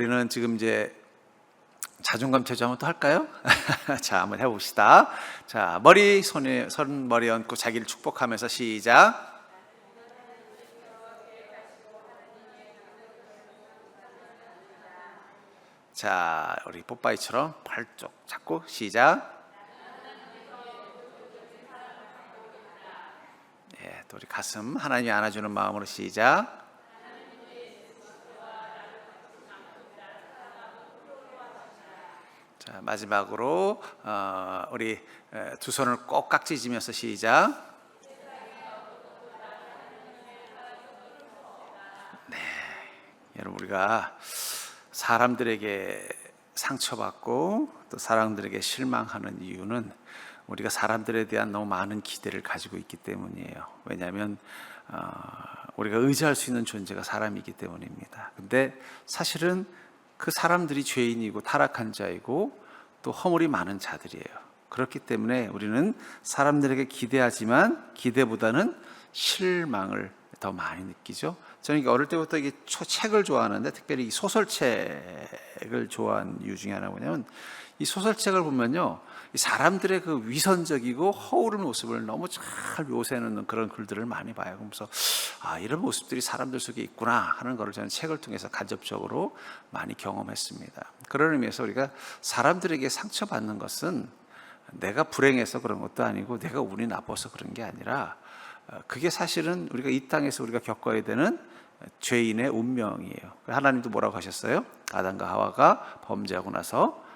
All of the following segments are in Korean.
우리는 지금 이제 자존감 체조 한번 또 할까요? 자, 한번 해봅시다. 자, 손 머리 얹고 자기를 축복하면서 시작. 자, 우리 뽀빠이처럼 팔 쪽 잡고 시작. 네, 또 우리 가슴 하나님이 안아주는 마음으로 시작. 자, 마지막으로 우리 두 손을 꼭 깍지지면서 시작. 네, 여러분 우리가 사람들에게 상처받고 또 사람들에게 실망하는 이유는 우리가 사람들에 대한 너무 많은 기대를 가지고 있기 때문이에요. 왜냐하면 우리가 의지할 수 있는 존재가 사람이기 때문입니다. 근데 사실은 그 사람들이 죄인이고 타락한 자이고 또 허물이 많은 자들이에요. 그렇기 때문에 우리는 사람들에게 기대하지만 기대보다는 실망을 더 많이 느끼죠. 저는 어릴 때부터 이게 책을 좋아하는데 특별히 이 소설책을 좋아하는 이유 중에 하나가 뭐냐면 이 소설책을 보면요, 이 사람들의 그 위선적이고 허울한 모습을 너무 잘 묘사해놓는 그런 글들을 많이 봐요. 그러면서 이런 모습들이 사람들 속에 있구나 하는 것을 저는 책을 통해서 간접적으로 많이 경험했습니다. 그런 의미에서 우리가 사람들에게 상처받는 것은 내가 불행해서 그런 것도 아니고 내가 운이 나빠서 그런 게 아니라 그게 사실은 우리가 이 땅에서 우리가 겪어야 되는 죄인의 운명이에요. 하나님도 뭐라고 하셨어요? 아담과 하와가 범죄하고 나서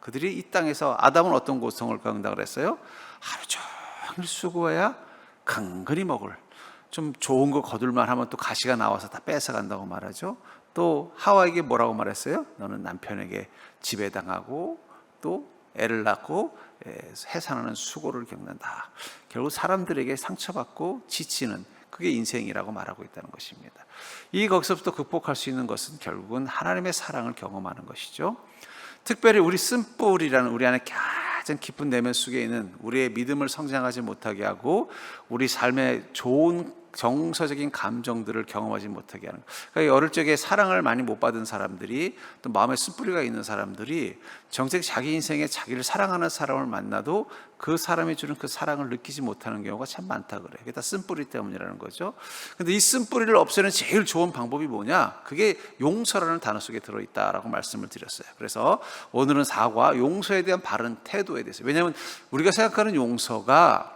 그들이 이 땅에서 아담은 어떤 고통을 겪는다고 그랬어요? 하루 종일 수고해야 근근히 먹을, 좀 좋은 거 거둘만 하면 또 가시가 나와서 다 뺏어간다고 말하죠. 또 하와에게 뭐라고 말했어요? 너는 남편에게 지배당하고 또 애를 낳고 해산하는 수고를 겪는다. 결국 사람들에게 상처받고 지치는 그게 인생이라고 말하고 있다는 것입니다. 거기서부터 극복할 수 있는 것은 결국은 하나님의 사랑을 경험하는 것이죠. 특별히 우리 쓴뿌리라는 우리 안에 가장 깊은 내면 속에 있는 우리의 믿음을 성장하지 못하게 하고 우리 삶에 좋은 정서적인 감정들을 경험하지 못하게 하는, 그러니까 어릴 적에 사랑을 많이 못 받은 사람들이 또 마음에 쓴뿌리가 있는 사람들이 정작 자기 인생에 자기를 사랑하는 사람을 만나도 그 사람이 주는 그 사랑을 느끼지 못하는 경우가 참 많다 그래요. 그게 다 쓴뿌리 때문이라는 거죠. 근데 이 쓴뿌리를 없애는 제일 좋은 방법이 뭐냐? 그게 용서라는 단어 속에 들어있다라고 말씀을 드렸어요. 그래서 오늘은 사과, 용서에 대한 바른 태도에 대해서, 왜냐하면 우리가 생각하는 용서가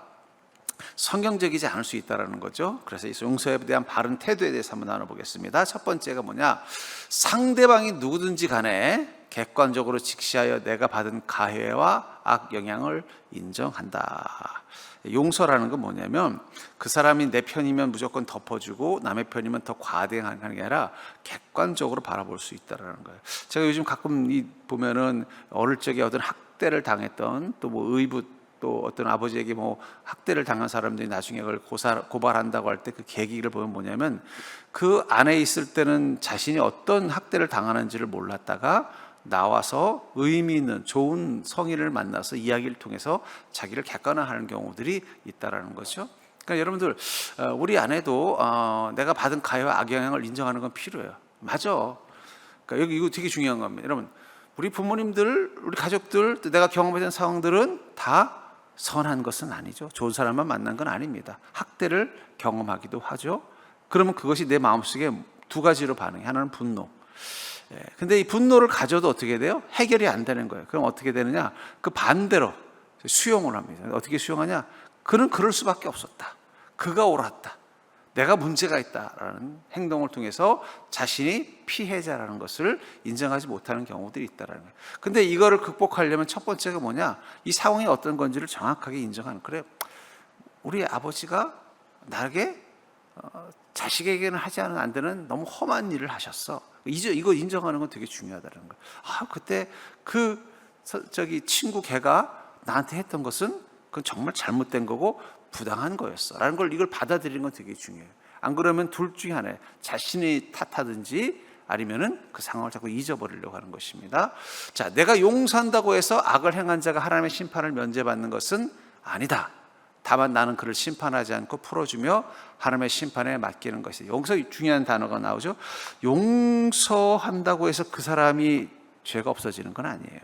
성경적이지 않을 수 있다는 거죠. 그래서 이 용서에 대한 바른 태도에 대해서 한번 나눠보겠습니다. 첫 번째가 뭐냐? 상대방이 누구든지 간에 객관적으로 직시하여 내가 받은 가해와 악 영향을 인정한다. 용서라는 건 뭐냐면 그 사람이 내 편이면 무조건 덮어주고 남의 편이면 더 과대하는 게 아니라 객관적으로 바라볼 수 있다는 거예요. 제가 요즘 가끔 보면은 어릴 적에 어떤 학대를 당했던 또 뭐 의붓 또 어떤 아버지에게 뭐 학대를 당한 사람들이 나중에 그걸 고발한다고 할 때 그 계기를 보면 뭐냐면 그 안에 있을 때는 자신이 어떤 학대를 당하는지를 몰랐다가 나와서 의미 있는 좋은 성인을 만나서 이야기를 통해서 자기를 객관화하는 경우들이 있다라는 거죠. 그러니까 여러분들 우리 안에도 내가 받은 가해와 악영향을 인정하는 건 필요해요. 맞아. 그러니까 여기 이거 되게 중요한 겁니다. 여러분, 우리 부모님들, 우리 가족들, 또 내가 경험했던 상황들은 다 선한 것은 아니죠. 좋은 사람만 만난 건 아닙니다. 학대를 경험하기도 하죠. 그러면 그것이 내 마음속에 두 가지로 반응해. 하나는 분노. 근데 이 분노를 가져도 어떻게 돼요? 해결이 안 되는 거예요. 그럼 어떻게 되느냐? 그 반대로 수용을 합니다. 어떻게 수용하냐? 그는 그럴 수밖에 없었다. 그가 옳았다. 내가 문제가 있다라는 행동을 통해서 자신이 피해자라는 것을 인정하지 못하는 경우들이 있다라는 거예요. 근데 이거를 극복하려면 첫 번째가 뭐냐? 이 상황이 어떤 건지를 정확하게 인정하는. 그래요. 우리 아버지가 나에게 자식에게는 하지 않으면 안 되는 너무 험한 일을 하셨어. 이거 인정하는 건 되게 중요하다는 거예요. 그때 친구 걔가 나한테 했던 것은 그건 정말 잘못된 거고 부당한 거였어 라는 걸, 이걸 받아들이는 건 되게 중요해요. 안 그러면 둘 중에 하나예요. 자신이 탓하든지 아니면은 그 상황을 자꾸 잊어버리려고 하는 것입니다. 자, 내가 용서한다고 해서 악을 행한 자가 하나님의 심판을 면제받는 것은 아니다. 다만 나는 그를 심판하지 않고 풀어주며 하나님의 심판에 맡기는 것이. 여기서 중요한 단어가 나오죠. 용서한다고 해서 그 사람이 죄가 없어지는 건 아니에요.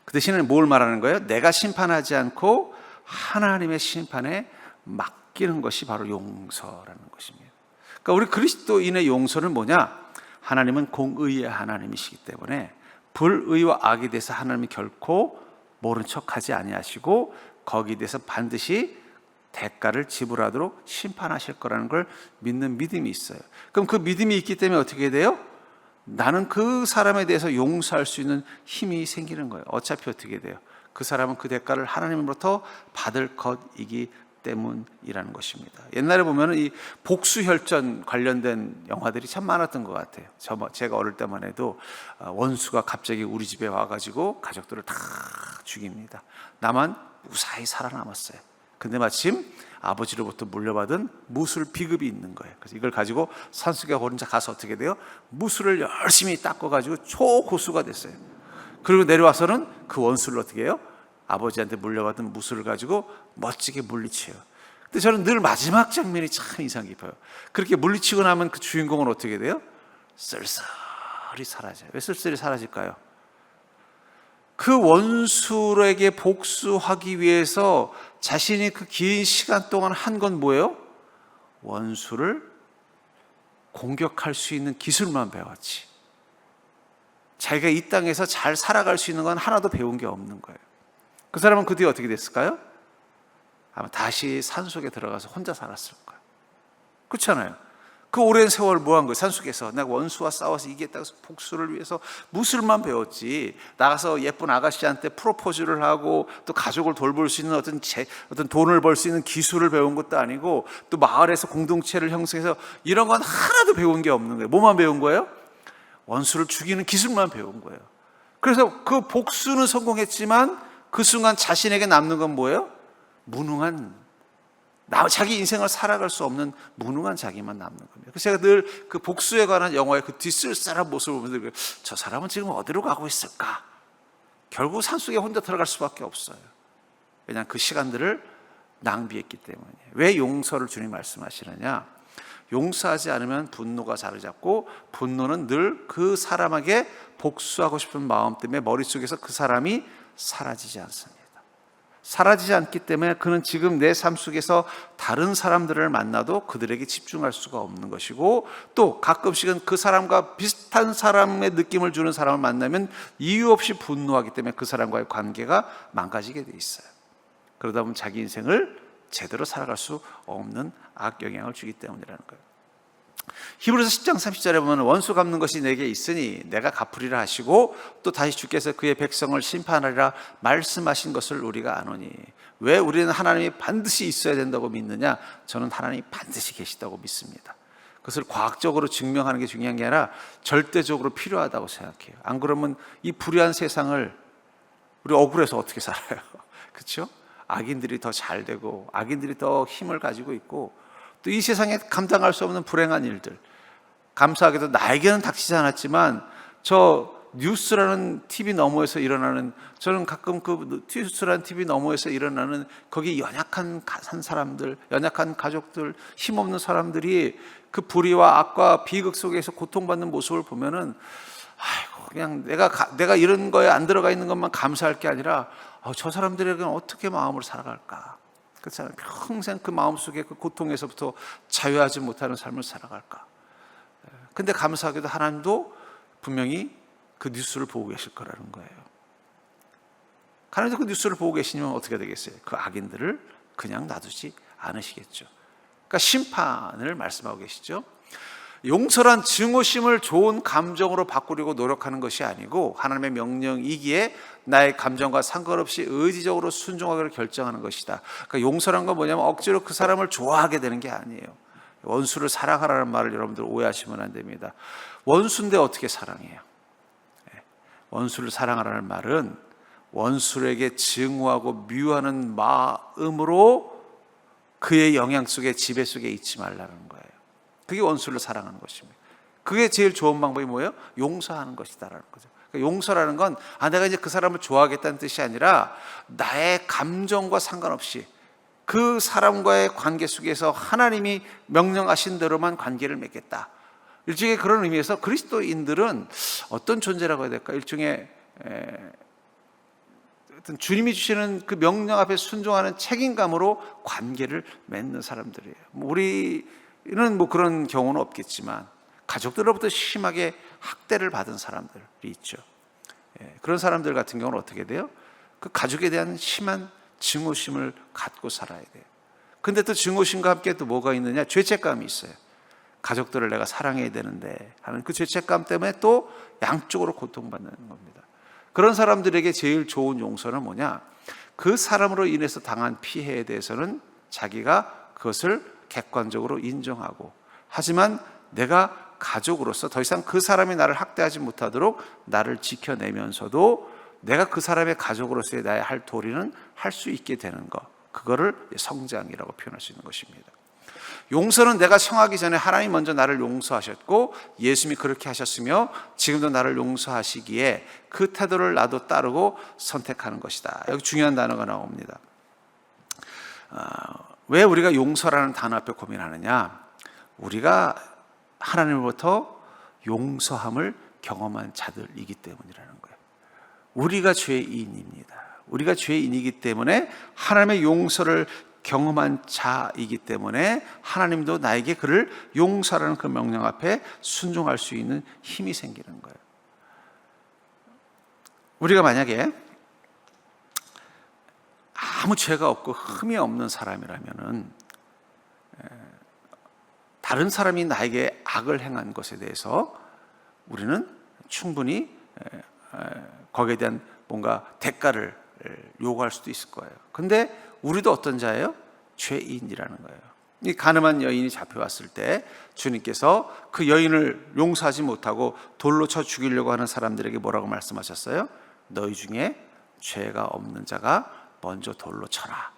그 대신에 뭘 말하는 거예요? 내가 심판하지 않고 하나님의 심판에 맡기는 것이 바로 용서라는 것입니다. 그러니까 우리 그리스도인의 용서는 뭐냐? 하나님은 공의의 하나님이시기 때문에 불의와 악에 대해서 하나님이 결코 모른 척하지 아니하시고 거기에 대해서 반드시 대가를 지불하도록 심판하실 거라는 걸 믿는 믿음이 있어요. 그럼 그 믿음이 있기 때문에 어떻게 돼요? 나는 그 사람에 대해서 용서할 수 있는 힘이 생기는 거예요. 어차피 어떻게 돼요? 그 사람은 그 대가를 하나님으로부터 받을 것이기 때문이라는 것입니다. 옛날에 보면 이 복수혈전 관련된 영화들이 참 많았던 것 같아요. 제가 어릴 때만 해도 원수가 갑자기 우리 집에 와가지고 가족들을 다 죽입니다. 나만 무사히 살아남았어요. 근데 마침 아버지로부터 물려받은 무술 비급이 있는 거예요. 그래서 이걸 가지고 산속에 혼자 가서 어떻게 돼요? 무술을 열심히 닦아가지고 초고수가 됐어요. 그리고 내려와서는 그 원수를 어떻게 해요? 아버지한테 물려받은 무술을 가지고 멋지게 물리쳐요. 근데 저는 늘 마지막 장면이 참 인상 깊어요. 그렇게 물리치고 나면 그 주인공은 어떻게 돼요? 쓸쓸히 사라져요. 왜 쓸쓸히 사라질까요? 그 원수에게 복수하기 위해서 자신이 그 긴 시간 동안 한 건 뭐예요? 원수를 공격할 수 있는 기술만 배웠지. 자기가 이 땅에서 잘 살아갈 수 있는 건 하나도 배운 게 없는 거예요. 그 사람은 그 뒤에 어떻게 됐을까요? 아마 다시 산속에 들어가서 혼자 살았을 거예요. 그렇잖아요. 그 오랜 세월 뭐 한 거예요? 산속에서 내가 원수와 싸워서 이기겠다고 해서 복수를 위해서 무술만 배웠지. 나가서 예쁜 아가씨한테 프로포즈를 하고 또 가족을 돌볼 수 있는 어떤 돈을 벌 수 있는 기술을 배운 것도 아니고 또 마을에서 공동체를 형성해서 이런 건 하나도 배운 게 없는 거예요. 뭐만 배운 거예요? 원수를 죽이는 기술만 배운 거예요. 그래서 그 복수는 성공했지만 그 순간 자신에게 남는 건 뭐예요? 무능한, 자기 인생을 살아갈 수 없는 무능한 자기만 남는 겁니다. 그래서 제가 늘 그 복수에 관한 영화의 그 뒷쓸쓸한 모습을 보면서 저 사람은 지금 어디로 가고 있을까? 결국 산속에 혼자 들어갈 수밖에 없어요. 왜냐하면 그 시간들을 낭비했기 때문이에요. 왜 용서를 주님 말씀하시느냐? 용서하지 않으면 분노가 자리 잡고 분노는 늘 그 사람에게 복수하고 싶은 마음 때문에 머릿속에서 그 사람이 사라지지 않습니다. 사라지지 않기 때문에 그는 지금 내 삶 속에서 다른 사람들을 만나도 그들에게 집중할 수가 없는 것이고 또 가끔씩은 그 사람과 비슷한 사람의 느낌을 주는 사람을 만나면 이유 없이 분노하기 때문에 그 사람과의 관계가 망가지게 돼 있어요. 그러다 보면 자기 인생을 제대로 살아갈 수 없는 악영향을 주기 때문이라는 거예요. 히브리서 10장 30절에 보면 원수 갚는 것이 내게 있으니 내가 갚으리라 하시고 또 다시 주께서 그의 백성을 심판하리라 말씀하신 것을 우리가 아노니. 왜 우리는 하나님이 반드시 있어야 된다고 믿느냐? 저는 하나님이 반드시 계시다고 믿습니다. 그것을 과학적으로 증명하는 게 중요한 게 아니라 절대적으로 필요하다고 생각해요. 안 그러면 이 불의한 세상을 우리 억울해서 어떻게 살아요? 그렇죠? 악인들이 더 잘 되고 악인들이 더 힘을 가지고 있고 또 이 세상에 감당할 수 없는 불행한 일들, 감사하게도 나에게는 닥치지 않았지만 저 뉴스라는 TV 너머에서 일어나는, 저는 가끔 그 뉴스라는 TV 너머에서 일어나는 거기 연약한 한 사람들, 연약한 가족들, 힘없는 사람들이 그 불의와 악과 비극 속에서 고통받는 모습을 보면은 아이고, 그냥 내가 이런 거에 안 들어가 있는 것만 감사할 게 아니라 저 사람들에게는 어떻게 마음을 살아갈까? 그 사람 평생 그 마음속에 그 고통에서부터 자유하지 못하는 삶을 살아갈까? 근데 감사하게도 하나님도 분명히 그 뉴스를 보고 계실 거라는 거예요. 하나님도 그 뉴스를 보고 계시면 어떻게 되겠어요? 그 악인들을 그냥 놔두지 않으시겠죠. 그러니까 심판을 말씀하고 계시죠. 용서란 증오심을 좋은 감정으로 바꾸려고 노력하는 것이 아니고 하나님의 명령이기에 나의 감정과 상관없이 의지적으로 순종하기를 결정하는 것이다. 그러니까 용서란 건 뭐냐면 억지로 그 사람을 좋아하게 되는 게 아니에요. 원수를 사랑하라는 말을 여러분들 오해하시면 안 됩니다. 원수인데 어떻게 사랑해요? 원수를 사랑하라는 말은 원수에게 증오하고 미워하는 마음으로 그의 영향 속에, 지배 속에 있지 말라는 거예요. 그게 원수를 사랑하는 것입니다. 그게 제일 좋은 방법이 뭐예요? 용서하는 것이다라는 거죠. 그러니까 용서라는 건 내가 이제 그 사람을 좋아하겠다는 뜻이 아니라 나의 감정과 상관없이 그 사람과의 관계 속에서 하나님이 명령하신 대로만 관계를 맺겠다. 일종의 그런 의미에서 그리스도인들은 어떤 존재라고 해야 될까? 일종의 어떤 주님이 주시는 그 명령 앞에 순종하는 책임감으로 관계를 맺는 사람들이에요. 우리는 그런 경우는 없겠지만 가족들로부터 심하게 학대를 받은 사람들이 있죠. 그런 사람들 같은 경우는 어떻게 돼요? 그 가족에 대한 심한 증오심을 갖고 살아야 돼요. 근데 또 증오심과 함께 또 뭐가 있느냐? 죄책감이 있어요. 가족들을 내가 사랑해야 되는데 하는 그 죄책감 때문에 또 양쪽으로 고통받는 겁니다. 그런 사람들에게 제일 좋은 용서는 뭐냐? 그 사람으로 인해서 당한 피해에 대해서는 자기가 그것을 객관적으로 인정하고, 하지만 내가 가족으로서 더 이상 그 사람이 나를 학대하지 못하도록 나를 지켜내면서도 내가 그 사람의 가족으로서의 나의 할 도리는 할 수 있게 되는 것, 그거를 성장이라고 표현할 수 있는 것입니다. 용서는 내가 청하기 전에 하나님 먼저 나를 용서하셨고 예수님이 그렇게 하셨으며 지금도 나를 용서하시기에 그 태도를 나도 따르고 선택하는 것이다. 여기 중요한 단어가 나옵니다. 왜 우리가 용서라는 단어 앞에 고민하느냐? 우리가 하나님으로부터 용서함을 경험한 자들이기 때문이라는 거예요. 우리가 죄인입니다. 우리가 죄인이기 때문에 하나님의 용서를 경험한 자이기 때문에 하나님도 나에게 그를 용서라는 그 명령 앞에 순종할 수 있는 힘이 생기는 거예요. 우리가 만약에 아무 죄가 없고 흠이 없는 사람이라면은 다른 사람이 나에게 악을 행한 것에 대해서 우리는 충분히 거기에 대한 뭔가 대가를 요구할 수도 있을 거예요. 근데 우리도 어떤 자예요? 죄인이라는 거예요. 이 가늠한 여인이 잡혀왔을 때 주님께서 그 여인을 용서하지 못하고 돌로 쳐 죽이려고 하는 사람들에게 뭐라고 말씀하셨어요? 너희 중에 죄가 없는 자가 먼저 돌로 쳐라.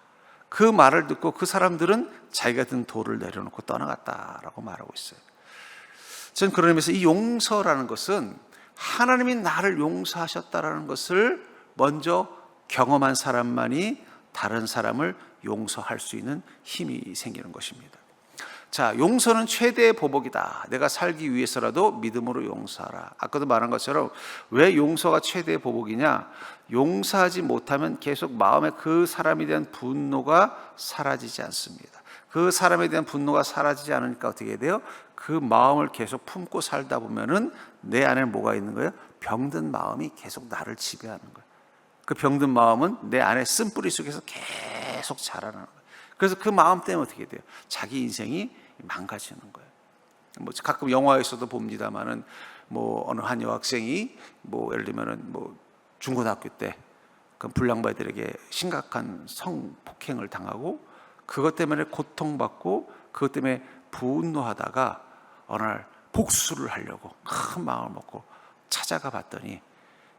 그 말을 듣고 그 사람들은 자기가 든 돌을 내려놓고 떠나갔다라고 말하고 있어요. 저는 그런 의미에서 이 용서라는 것은 하나님이 나를 용서하셨다라는 것을 먼저 경험한 사람만이 다른 사람을 용서할 수 있는 힘이 생기는 것입니다. 자, 용서는 최대의 보복이다. 내가 살기 위해서라도 믿음으로 용서하라. 아까도 말한 것처럼 왜 용서가 최대의 보복이냐? 용서하지 못하면 계속 마음에 그 사람에 대한 분노가 사라지지 않습니다. 그 사람에 대한 분노가 사라지지 않으니까 어떻게 돼요? 그 마음을 계속 품고 살다 보면은 내 안에 뭐가 있는 거예요? 병든 마음이 계속 나를 지배하는 거예요. 그 병든 마음은 내 안에 쓴뿌리 속에서 계속 자라나는 거예요. 그래서 그 마음 때문에 어떻게 돼요? 자기 인생이 망가지는 거예요. 가끔 영화에서도 봅니다만은 어느 한 여학생이 예를 들면은 중고등학교 때 그 불량배들에게 심각한 성폭행을 당하고 그것 때문에 고통받고 그것 때문에 분노하다가 어느 날 복수를 하려고 큰 마음을 먹고 찾아가 봤더니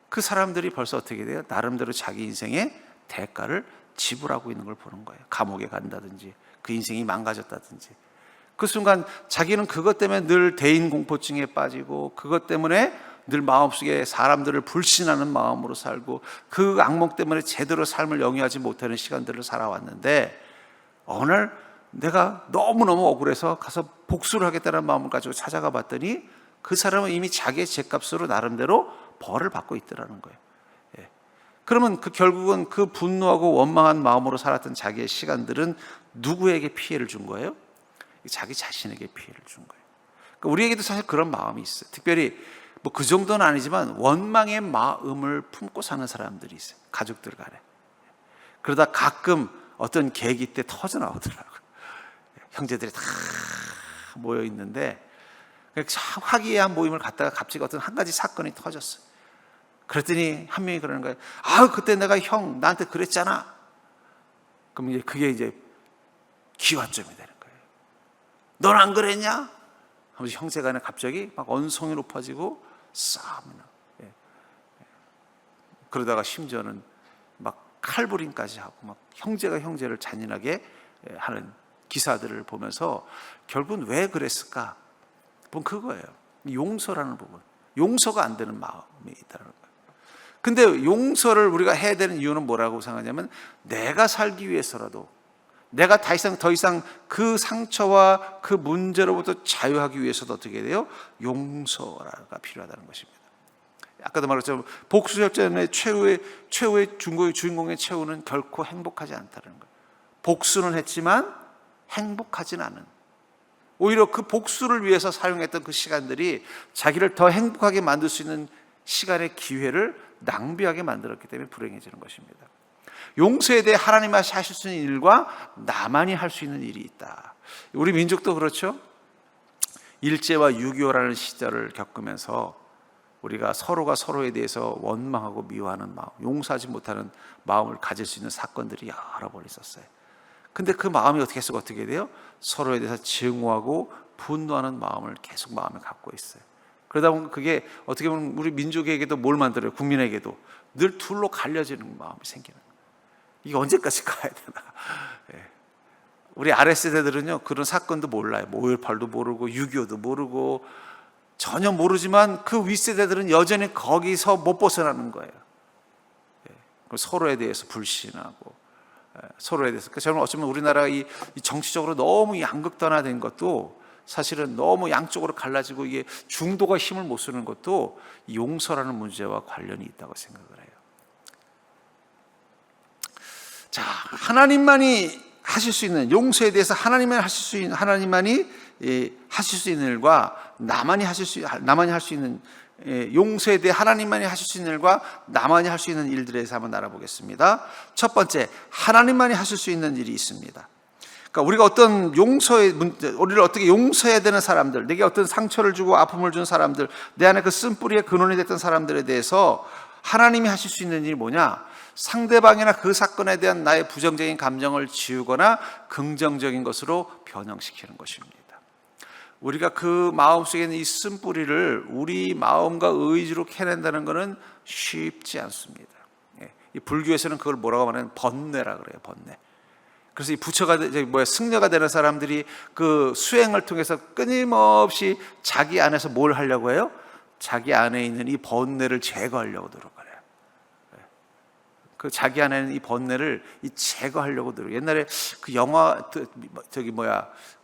그 사람들이 벌써 어떻게 돼요? 나름대로 자기 인생의 대가를 지불하고 있는 걸 보는 거예요. 감옥에 간다든지 그 인생이 망가졌다든지. 그 순간 자기는 그것 때문에 늘 대인 공포증에 빠지고 그것 때문에 늘 마음속에 사람들을 불신하는 마음으로 살고 그 악몽 때문에 제대로 삶을 영위하지 못하는 시간들을 살아왔는데 어느 날 내가 너무너무 억울해서 가서 복수를 하겠다는 마음을 가지고 찾아가 봤더니 그 사람은 이미 자기의 죄값으로 나름대로 벌을 받고 있더라는 거예요. 그러면 결국은 그 분노하고 원망한 마음으로 살았던 자기의 시간들은 누구에게 피해를 준 거예요? 자기 자신에게 피해를 준 거예요. 그러니까 우리에게도 사실 그런 마음이 있어요. 특별히 그 정도는 아니지만 원망의 마음을 품고 사는 사람들이 있어요. 가족들 간에. 그러다 가끔 어떤 계기 때 터져 나오더라고요. 형제들이 다 모여 있는데 화기애애한 모임을 갔다가 갑자기 어떤 한 가지 사건이 터졌어요. 그랬더니 한 명이 그러는 거예요. 그때 내가 형 나한테 그랬잖아. 그럼 그게 이제 기화점이 되는 거예요. 넌 안 그랬냐? 하면서 형제간에 갑자기 막 언성이 높아지고 싸움이 나. 그러다가 심지어는 막 칼부림까지 하고 막 형제가 형제를 잔인하게 하는 기사들을 보면서 결국은 왜 그랬을까? 그건 그거예요. 용서라는 부분. 용서가 안 되는 마음이 있다는 거예요. 근데 용서를 우리가 해야 되는 이유는 뭐라고 생각하냐면, 내가 살기 위해서라도, 내가 더 이상 그 상처와 그 문제로부터 자유하기 위해서도 어떻게 돼요? 용서가 필요하다는 것입니다. 아까도 말했지만 복수협전의 최후의 주인공의 최후는 결코 행복하지 않다는 거예요. 복수는 했지만 행복하진 않은, 오히려 그 복수를 위해서 사용했던 그 시간들이 자기를 더 행복하게 만들 수 있는 시간의 기회를 낭비하게 만들었기 때문에 불행해지는 것입니다. 용서에 대해 하나님이 하실 수 있는 일과 나만이 할 수 있는 일이 있다. 우리 민족도 그렇죠. 일제와 6.25라는 시절을 겪으면서 우리가 서로가 서로에 대해서 원망하고 미워하는 마음, 용서하지 못하는 마음을 가질 수 있는 사건들이 여러 번 있었어요. 근데 그 마음이 어떻게 돼요? 서로에 대해서 증오하고 분노하는 마음을 계속 마음에 갖고 있어요. 그러다 보면 그게 어떻게 보면 우리 민족에게도 뭘 만들어요? 국민에게도 늘 둘로 갈려지는 마음이 생기는 거예요. 이게 언제까지 가야 되나? 우리 아랫세대들은요, 그런 사건도 몰라요. 5.18도 모르고 6.25도 모르고 전혀 모르지만 그 윗세대들은 여전히 거기서 못 벗어나는 거예요. 서로에 대해서 불신하고 서로에 대해서. 저는 어쩌면 우리나라가 이 정치적으로 너무 양극단화된 것도, 사실은 너무 양쪽으로 갈라지고 이게 중도가 힘을 못 쓰는 것도 이 용서라는 문제와 관련이 있다고 생각을 해요. 자, 하나님만이 하실 수 있는, 용서에 대해서 하나님만이 하실 수 있는 일과 나만이 할 수 있는, 용서에 대해 하나님만이 하실 수 있는 일과 나만이 할 수 있는 일들에 대해서 한번 알아보겠습니다. 첫 번째, 하나님만이 하실 수 있는 일이 있습니다. 그러니까 우리가 우리를 어떻게 용서해야 되는 사람들, 내게 어떤 상처를 주고 아픔을 준 사람들, 내 안에 그 쓴뿌리의 근원이 됐던 사람들에 대해서 하나님이 하실 수 있는 일이 뭐냐? 상대방이나 그 사건에 대한 나의 부정적인 감정을 지우거나 긍정적인 것으로 변형시키는 것입니다. 우리가 그 마음속에 있는 이 쓴뿌리를 우리 마음과 의지로 캐낸다는 것은 쉽지 않습니다. 이 불교에서는 그걸 뭐라고 말하면 번뇌라 그래요. 번뇌. 그래서 이 승려가 되는 사람들이 그 수행을 통해서 끊임없이 자기 안에서 뭘 하려고 해요? 자기 안에 있는 이 번뇌를 제거하려고 노력해요. 그 자기 안에 있는 이 번뇌를 제거하려고 노력해요. 옛날에 그 영화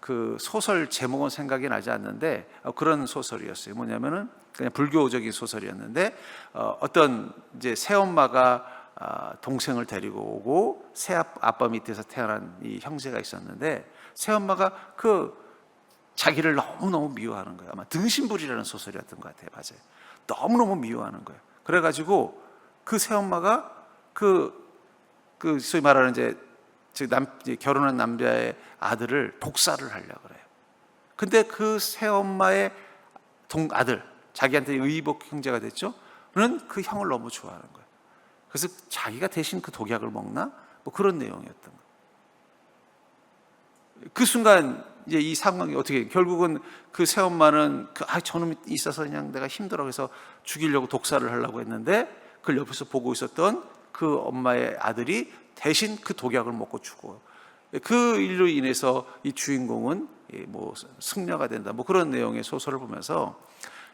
그 소설 제목은 생각이 나지 않는데 그런 소설이었어요. 뭐냐면은 그냥 불교적인 소설이었는데 어떤 이제 새엄마가 동생을 데리고 오고 새아빠 밑에서 태어난 이 형제가 있었는데, 새엄마가 그 자기를 너무너무 미워하는 거예요. 아마 등신불이라는 소설이었던 것 같아요. 맞아요. 너무너무 미워하는 거예요. 그래가지고 그 새엄마가 소위 말하는 이제 결혼한 남자의 아들을 독살을 하려고 그래요. 근데 그 새엄마의 아들, 자기한테 의복 형제가 됐죠? 는 그 형을 너무 좋아하는 거예요. 그래서 자기가 대신 그 독약을 먹나? 뭐 그런 내용이었던 거예요. 그 순간 이제 이 상황이 어떻게, 결국은 그 새엄마는 저놈이 있어서 그냥 내가 힘들어 해서 죽이려고 독살을 하려고 했는데, 그걸 옆에서 보고 있었던 그 엄마의 아들이 대신 그 독약을 먹고 죽어요. 그 일로 인해서 이 주인공은 뭐 승려가 된다, 뭐 그런 내용의 소설을 보면서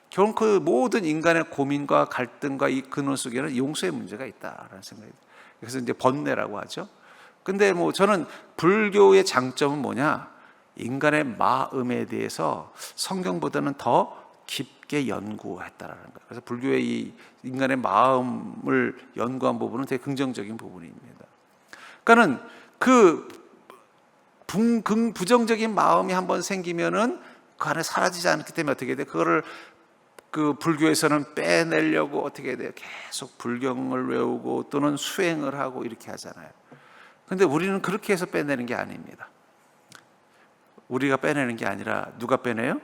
결국 그 모든 인간의 고민과 갈등과 이 근원 속에는 용서의 문제가 있다라는 생각이 들어요. 그래서 이제 번뇌라고 하죠. 근데 뭐 저는 불교의 장점은 뭐냐? 인간의 마음에 대해서 성경보다는 더 깊게 연구했다라는 거예요. 그래서 불교의 이 인간의 마음을 연구한 부분은 되게 긍정적인 부분입니다. 그러니까는 그 부정적인 마음이 한번 생기면은 그 안에 사라지지 않기 때문에 어떻게 돼? 그거를 그 불교에서는 빼내려고 어떻게 해야 돼요? 계속 불경을 외우고 또는 수행을 하고 이렇게 하잖아요. 근데 우리는 그렇게 해서 빼내는 게 아닙니다. 우리가 빼내는 게 아니라 누가 빼내요?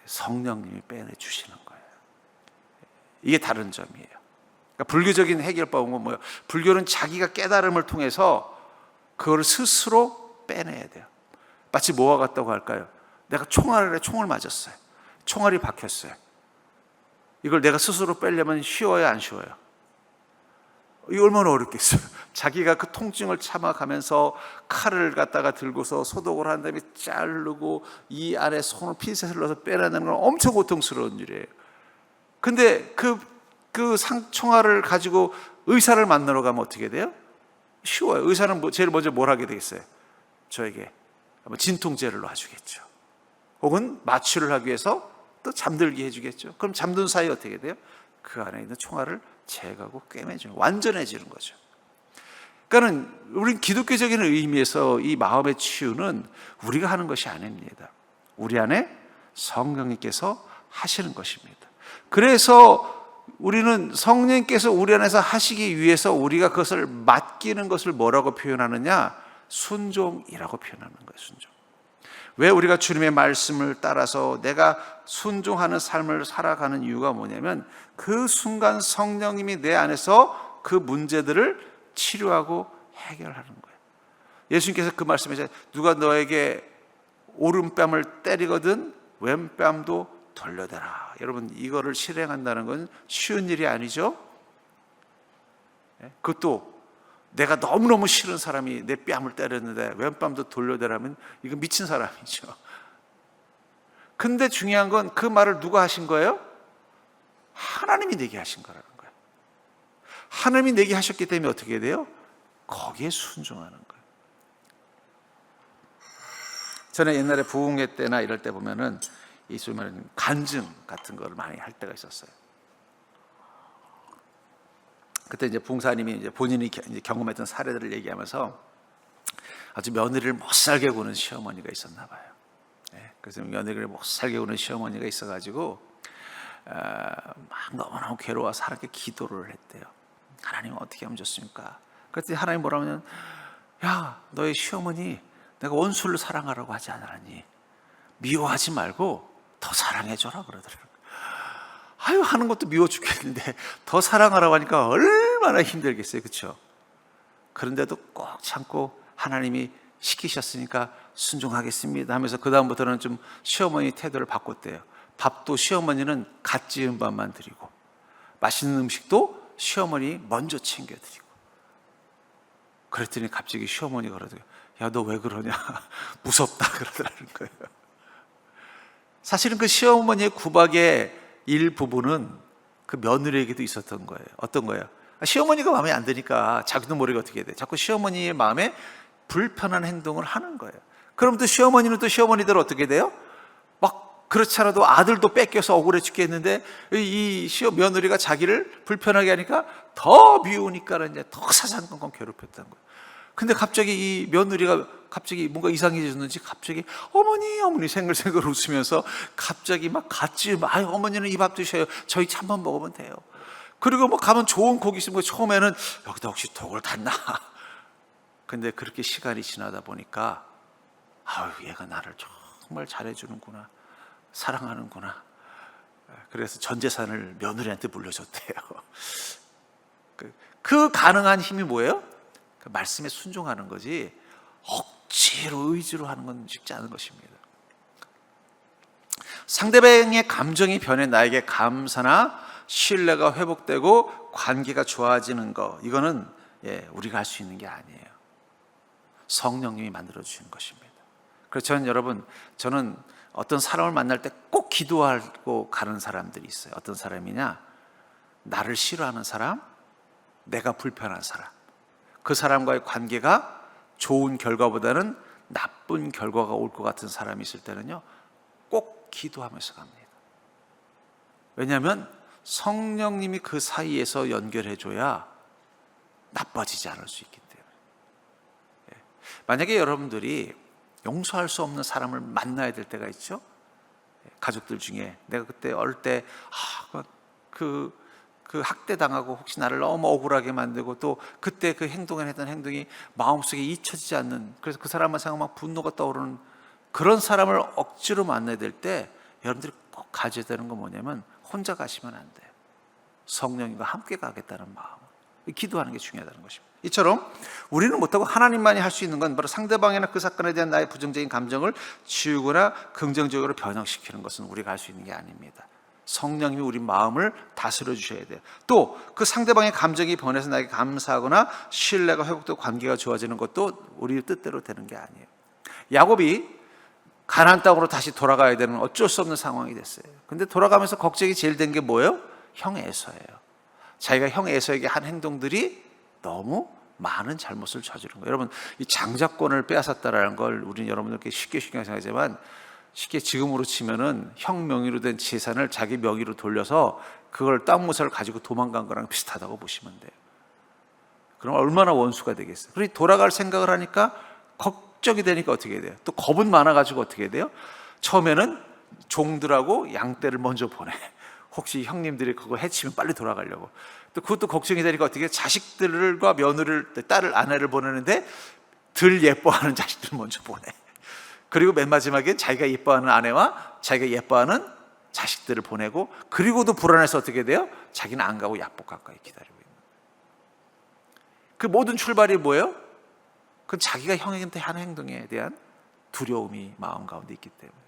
성령님이 빼내주시는 거예요. 이게 다른 점이에요. 그러니까 불교적인 해결법은 뭐예요? 불교는 자기가 깨달음을 통해서 그걸 스스로 빼내야 돼요. 마치 뭐와 같다고 할까요? 내가 총을 맞았어요. 총알이 박혔어요. 이걸 내가 스스로 빼려면 쉬워요, 안 쉬워요? 이거 얼마나 어렵겠어요. 자기가 그 통증을 참아가면서 칼을 갖다가 들고서 소독을 한 다음에 자르고 이 안에 손을 핀셋을 넣어서 빼내는 건 엄청 고통스러운 일이에요. 근데 그 그 총알을 가지고 의사를 만나러 가면 어떻게 돼요? 쉬워요. 의사는 제일 먼저 뭘 하게 되겠어요? 저에게 진통제를 놔주겠죠. 혹은 마취를 하기 위해서 또 잠들게 해주겠죠. 그럼 잠든 사이에 어떻게 돼요? 그 안에 있는 총알을 제거하고 꿰매주는, 완전해지는 거죠. 그러니까 우린 기독교적인 의미에서 이 마음의 치유는 우리가 하는 것이 아닙니다. 우리 안에 성령님께서 하시는 것입니다. 그래서 우리는 성령님께서 우리 안에서 하시기 위해서 우리가 그것을 맡기는 것을 뭐라고 표현하느냐? 순종이라고 표현하는 거예요. 순종. 왜 우리가 주님의 말씀을 따라서 내가 순종하는 삶을 살아가는 이유가 뭐냐면 그 순간 성령님이 내 안에서 그 문제들을 치료하고 해결하는 거예요. 예수님께서 그 말씀에 누가 너에게 오른뺨을 때리거든 왼뺨도 돌려대라. 여러분, 이거를 실행한다는 건 쉬운 일이 아니죠. 그것도 내가 너무너무 싫은 사람이 내 뺨을 때렸는데 왼뺨도 돌려대라면 이거 미친 사람이죠. 근데 중요한 건 그 말을 누가 하신 거예요? 하나님이 내게 하신 거라는 거예요. 하나님이 내게 하셨기 때문에 어떻게 돼요? 거기에 순종하는 거예요. 저는 옛날에 부흥회 때나 이럴 때 보면은 이 소위 말하는 간증 같은 걸 많이 할 때가 있었어요. 그때 이제 부흥사님이 이제 본인이 이제 경험했던 사례들을 얘기하면서 아주 며느리를 못 살게 구는 시어머니가 있었나 봐요. 그래서 며느리를 못 살게 구는 시어머니가 있어가지고 막 너무너무 괴로워서 하나님께 기도를 했대요. 하나님 어떻게 하면 좋습니까? 그랬더니 하나님 뭐라 하면, 야, 너의 시어머니 내가 원수를 사랑하라고 하지 않았니? 미워하지 말고 더 사랑해줘라 그러더라고요. 아유, 하는 것도 미워 죽겠는데 더 사랑하라고 하니까 얼마나 힘들겠어요. 그렇죠? 그런데도 꼭 참고 하나님이 시키셨으니까 순종하겠습니다 하면서 그 다음부터는 좀 시어머니 태도를 바꿨대요. 밥도 시어머니는 갓 지은 밥만 드리고 맛있는 음식도 시어머니 먼저 챙겨드리고. 그랬더니 갑자기 시어머니가 그러더라고요. 야, 너 왜 그러냐? 무섭다 그러더라는 거예요. 사실은 그 시어머니의 구박의 일부분은 그 며느리에게도 있었던 거예요. 어떤 거예요? 시어머니가 마음에 안 드니까 자기도 모르게 어떻게 돼? 자꾸 시어머니의 마음에 불편한 행동을 하는 거예요. 그럼 또 시어머니는 또 시어머니대로 어떻게 돼요? 막 그렇지 않아도 아들도 뺏겨서 억울해 죽겠는데 이 며느리가 자기를 불편하게 하니까 더 미우니까 이제 더 사상건건 괴롭혔다는 거예요. 근데 갑자기 이 며느리가 갑자기 뭔가 이상해졌는지 갑자기 어머니 생글생글 웃으면서 갑자기 막 같이 아유 어머니는 이 밥 드셔요. 저희 찬밥 먹으면 돼요. 그리고 뭐 가면 좋은 고기 있으면 처음에는 여기다 혹시 독을 탔나? 근데 그렇게 시간이 지나다 보니까 아유 얘가 나를 정말 잘해주는구나, 사랑하는구나. 그래서 전 재산을 며느리한테 물려줬대요. 그 가능한 힘이 뭐예요? 그 말씀에 순종하는 거지 억지로 의지로 하는 건 쉽지 않은 것입니다. 상대방의 감정이 변해 나에게 감사나 신뢰가 회복되고 관계가 좋아지는 거, 이거는 우리가 할 수 있는 게 아니에요. 성령님이 만들어 주시는 것입니다. 그래서 저는 어떤 사람을 만날 때 꼭 기도하고 가는 사람들이 있어요. 어떤 사람이냐? 나를 싫어하는 사람, 내가 불편한 사람, 그 사람과의 관계가 좋은 결과보다는 나쁜 결과가 올 것 같은 사람이 있을 때는요, 꼭 기도하면서 갑니다. 왜냐하면 성령님이 그 사이에서 연결해줘야 나빠지지 않을 수 있기 때문에. 만약에 여러분들이 용서할 수 없는 사람을 만나야 될 때가 있죠. 가족들 중에 내가 그때 어릴 때 그 학대당하고 혹시 나를 너무 억울하게 만들고 또 그때 그 행동을 했던 행동이 마음속에 잊혀지지 않는, 그래서 그 사람만 생각하면 분노가 떠오르는 그런 사람을 억지로 만나야 될 때 여러분들이 꼭 가져야 되는 건 뭐냐면 혼자 가시면 안 돼요. 성령님과 함께 가겠다는 마음, 기도하는 게 중요하다는 것입니다. 이처럼 우리는 못하고 하나님만이 할 수 있는 건 바로 상대방이나 그 사건에 대한 나의 부정적인 감정을 지우거나 긍정적으로 변형시키는 것은 우리가 할 수 있는 게 아닙니다. 성령님이 우리 마음을 다스려 주셔야 돼요. 또 그 상대방의 감정이 변해서 나에게 감사하거나 신뢰가 회복되고 관계가 좋아지는 것도 우리 뜻대로 되는 게 아니에요. 야곱이 가나안 땅으로 다시 돌아가야 되는 어쩔 수 없는 상황이 됐어요. 근데 돌아가면서 걱정이 제일 된 게 뭐예요? 형 에서예요. 자기가 형 에서에게 한 행동들이 너무 많은 잘못을 저지른 거예요. 여러분, 이 장자권을 빼앗았다라는 걸 우리는 여러분들께 쉽게 생각하지만, 쉽게 지금으로 치면은 형 명의로 된 재산을 자기 명의로 돌려서 그걸 땅 무사를 가지고 도망간 거랑 비슷하다고 보시면 돼요. 그럼 얼마나 원수가 되겠어요. 그러니 돌아갈 생각을 하니까 걱정이 되니까 어떻게 해야 돼요? 또 겁은 많아가지고 어떻게 해야 돼요? 처음에는 종들하고 양떼를 먼저 보내. 혹시 형님들이 그거 해치면 빨리 돌아가려고. 또 그것도 걱정이 되니까 어떻게 해요? 자식들과 며느리를, 딸을, 아내를 보내는데 덜 예뻐하는 자식들 먼저 보내. 그리고 맨 마지막에 자기가 예뻐하는 아내와 자기가 예뻐하는 자식들을 보내고, 그리고도 불안해서 어떻게 돼요? 자기는 안 가고 약복 가까이 기다리고 있는 거예요. 그 모든 출발이 뭐예요? 그건 자기가 형한테 하는 행동에 대한 두려움이 마음 가운데 있기 때문에.